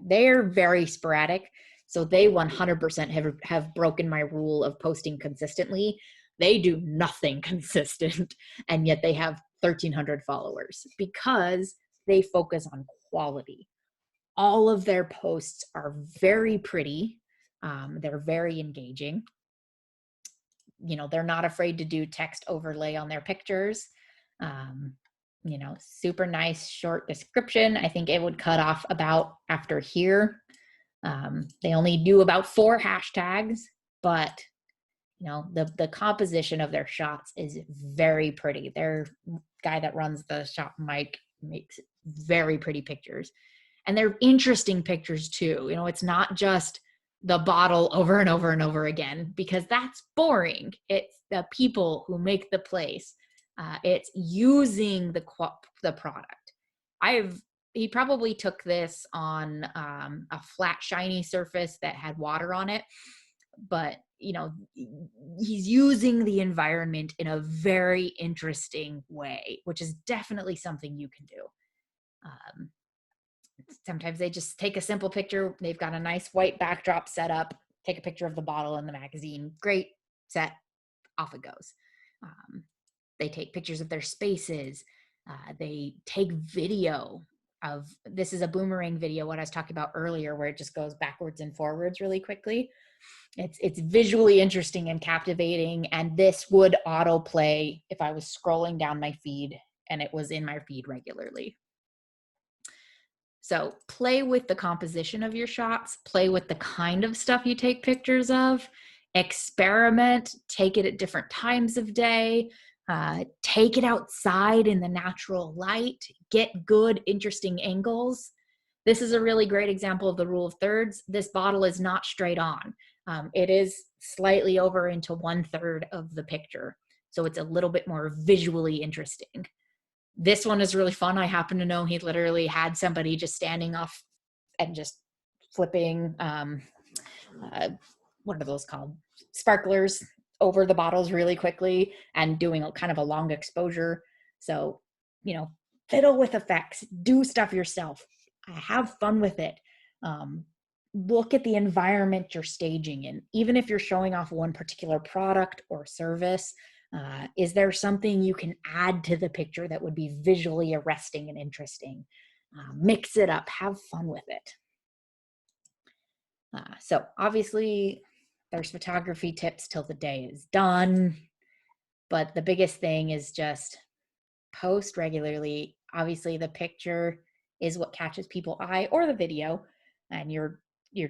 they're very sporadic. So they 100% have broken my rule of posting consistently. They do nothing consistent, and yet they have 1,300 followers because they focus on quality. All of their posts are very pretty. They're very engaging. They're not afraid to do text overlay on their pictures. super nice short description. I think it would cut off about after here. They only do about 4 hashtags, but the composition of their shots is very pretty. Their guy that runs the shop, Mike, makes very pretty pictures. And they're interesting pictures too. It's not just the bottle over and over and over again, because that's boring. It's the people who make the place. It's using the product. He probably took this on a flat, shiny surface that had water on it, but he's using the environment in a very interesting way, which is definitely something you can do. Sometimes they just take a simple picture. They've got a nice white backdrop set up, take a picture of the bottle in the magazine. Great, set, off it goes. They take pictures of their spaces. They take video of, this is a boomerang video, what I was talking about earlier, where it just goes backwards and forwards really quickly. It's visually interesting and captivating, and this would autoplay if I was scrolling down my feed and it was in my feed regularly. So play with the composition of your shots, play with the kind of stuff you take pictures of, experiment, take it at different times of day, take it outside in the natural light, get good, interesting angles. This is a really great example of the rule of thirds. This bottle is not straight on. It is slightly over into 1/3 of the picture. So it's a little bit more visually interesting. This one is really fun. I happen to know he literally had somebody just standing off and just flipping, what are those called? Sparklers over the bottles really quickly and doing kind of a long exposure. So, fiddle with effects, do stuff yourself, have fun with it. Look at the environment you're staging in. Even if you're showing off one particular product or service, is there something you can add to the picture that would be visually arresting and interesting? Mix it up, have fun with it. So obviously there's photography tips till the day is done, but the biggest thing is just post regularly. Obviously the picture is what catches people's eye, or the video, and your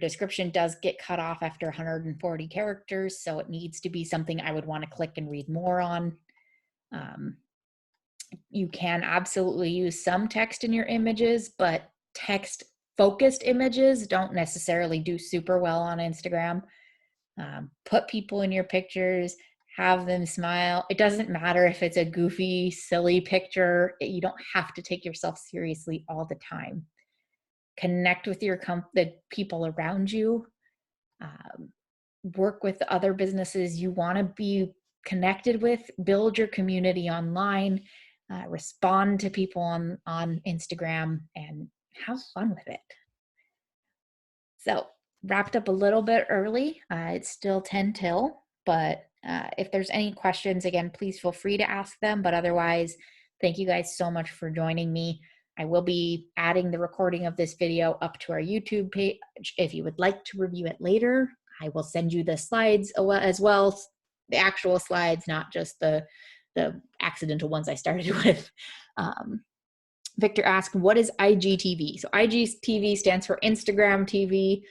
description does get cut off after 140 characters, so it needs to be something I would want to click and read more on. You can absolutely use some text in your images, but text-focused images don't necessarily do super well on Instagram. Put people in your pictures, have them smile. It doesn't matter if it's a goofy, silly picture. You don't have to take yourself seriously all the time. Connect with the people around you. Work with other businesses you want to be connected with. Build your community online. Respond to people on Instagram, and have fun with it. So, wrapped up a little bit early. It's still 10 till, but if there's any questions, again, please feel free to ask them. But otherwise, thank you guys so much for joining me. I will be adding the recording of this video up to our YouTube page. If you would like to review it later, I will send you the slides as well, the actual slides, not just the accidental ones I started with. Victor asked, what is IGTV? So IGTV stands for Instagram TV.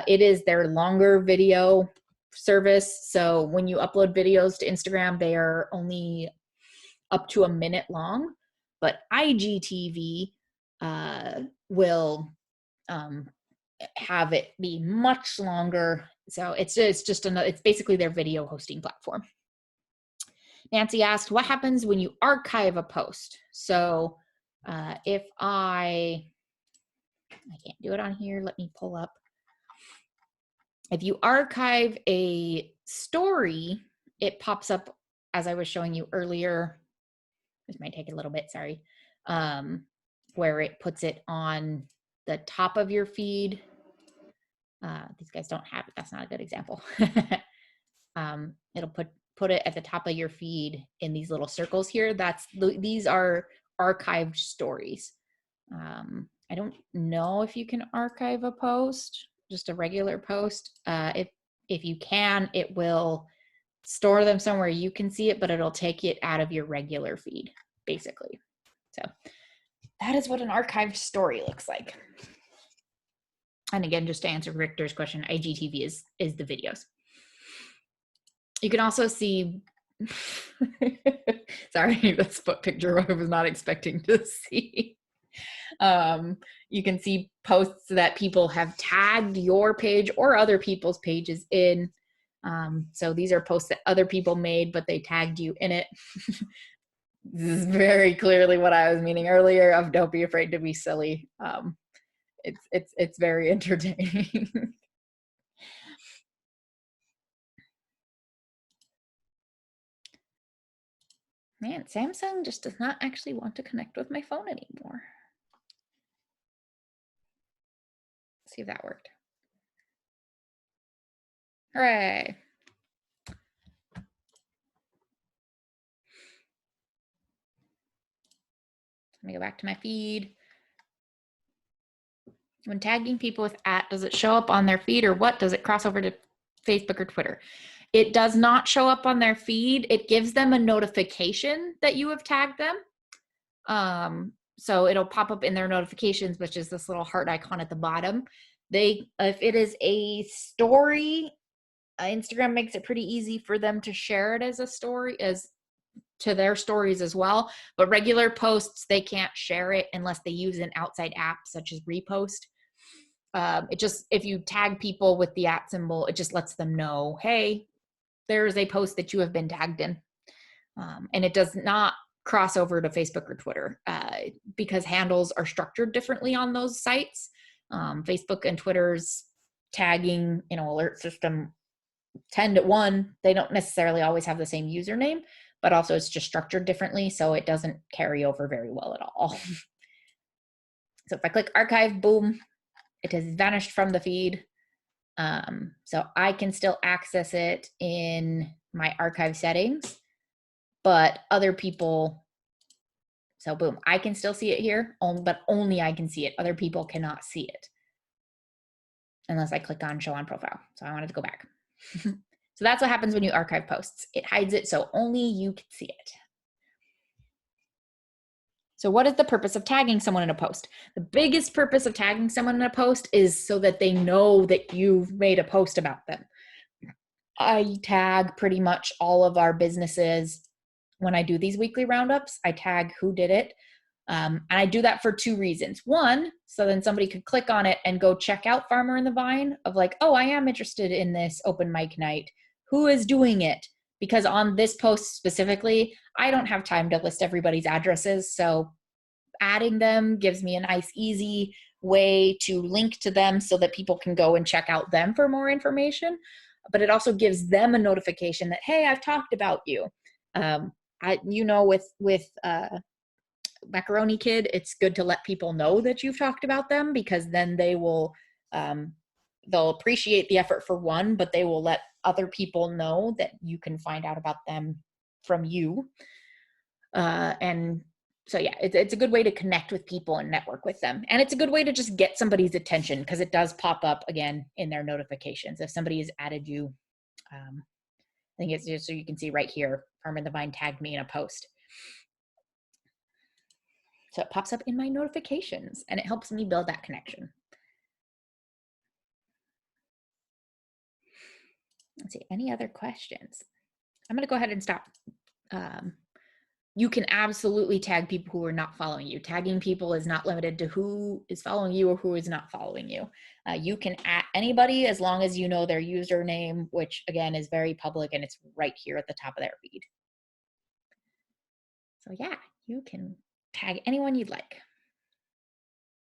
It is their longer video service. So when you upload videos to Instagram, they are only up to a minute long. But IGTV will have it be much longer. So it's basically their video hosting platform. Nancy asked, what happens when you archive a post? So if I can't do it on here, let me pull up. If you archive a story, it pops up as I was showing you earlier. This might take a little bit, sorry. Where it puts it on the top of your feed. These guys don't have it. That's not a good example. It'll put it at the top of your feed in these little circles here. These are archived stories. I don't know if you can archive a post, just a regular post. If you can, it will store them somewhere you can see it, but it'll take it out of your regular feed, basically. So that is what an archived story looks like. And again, just to answer Victor's question, IGTV is the videos. You can also see, sorry, that's what picture I was not expecting to see. You can see posts that people have tagged your page or other people's pages in. So these are posts that other people made, but they tagged you in it. This is very clearly what I was meaning earlier of don't be afraid to be silly. It's very entertaining. Man, Samsung just does not actually want to connect with my phone anymore. Let's see if that worked. Hooray. Let me go back to my feed. When tagging people with @ does it show up on their feed or what? Does it cross over to Facebook or Twitter? It does not show up on their feed. It gives them a notification that you have tagged them. So it'll pop up in their notifications, which is this little heart icon at the bottom. If it is a story, Instagram makes it pretty easy for them to share it as a story, as to their stories as well. But regular posts, they can't share it unless they use an outside app such as Repost. If you tag people with the @ symbol, it just lets them know, hey, there is a post that you have been tagged in. And it does not cross over to Facebook or Twitter because handles are structured differently on those sites. Facebook and Twitter's tagging, alert system they don't necessarily always have the same username, but also it's just structured differently, so it doesn't carry over very well at all. So if I click archive, boom, it has vanished from the feed. So I can still access it in my archive settings, but other people, so boom, I can still see it here, but only I can see it. Other people cannot see it unless I click on show on profile. So I wanted to go back. So that's what happens when you archive posts. It hides it so only you can see it. So what is the purpose of tagging someone in a post? The biggest purpose of tagging someone in a post is so that they know that you've made a post about them. I tag pretty much all of our businesses when I do these weekly roundups. I tag who did it. And I do that for 2 reasons. One, so then somebody could click on it and go check out Farmer in the Vine of like, oh, I am interested in this open mic night. Who is doing it? Because on this post specifically, I don't have time to list everybody's addresses. So adding them gives me a nice, easy way to link to them so that people can go and check out them for more information. But it also gives them a notification that, hey, I've talked about you. With Macaroni Kid, it's good to let people know that you've talked about them, because then they'll appreciate the effort for one, but they will let other people know that you can find out about them from you. And so yeah, it's a good way to connect with people and network with them. And it's a good way to just get somebody's attention, because it does pop up again in their notifications. If somebody has added you, I think it's just so you can see right here, Farmer in the Vine tagged me in a post. So it pops up in my notifications and it helps me build that connection. Let's see, any other questions? I'm going to go ahead and stop. You can absolutely tag people who are not following you. Tagging people is not limited to who is following you or who is not following you. You can add anybody as long as you know their username, which again is very public and it's right here at the top of their feed. So yeah, you can tag anyone you'd like.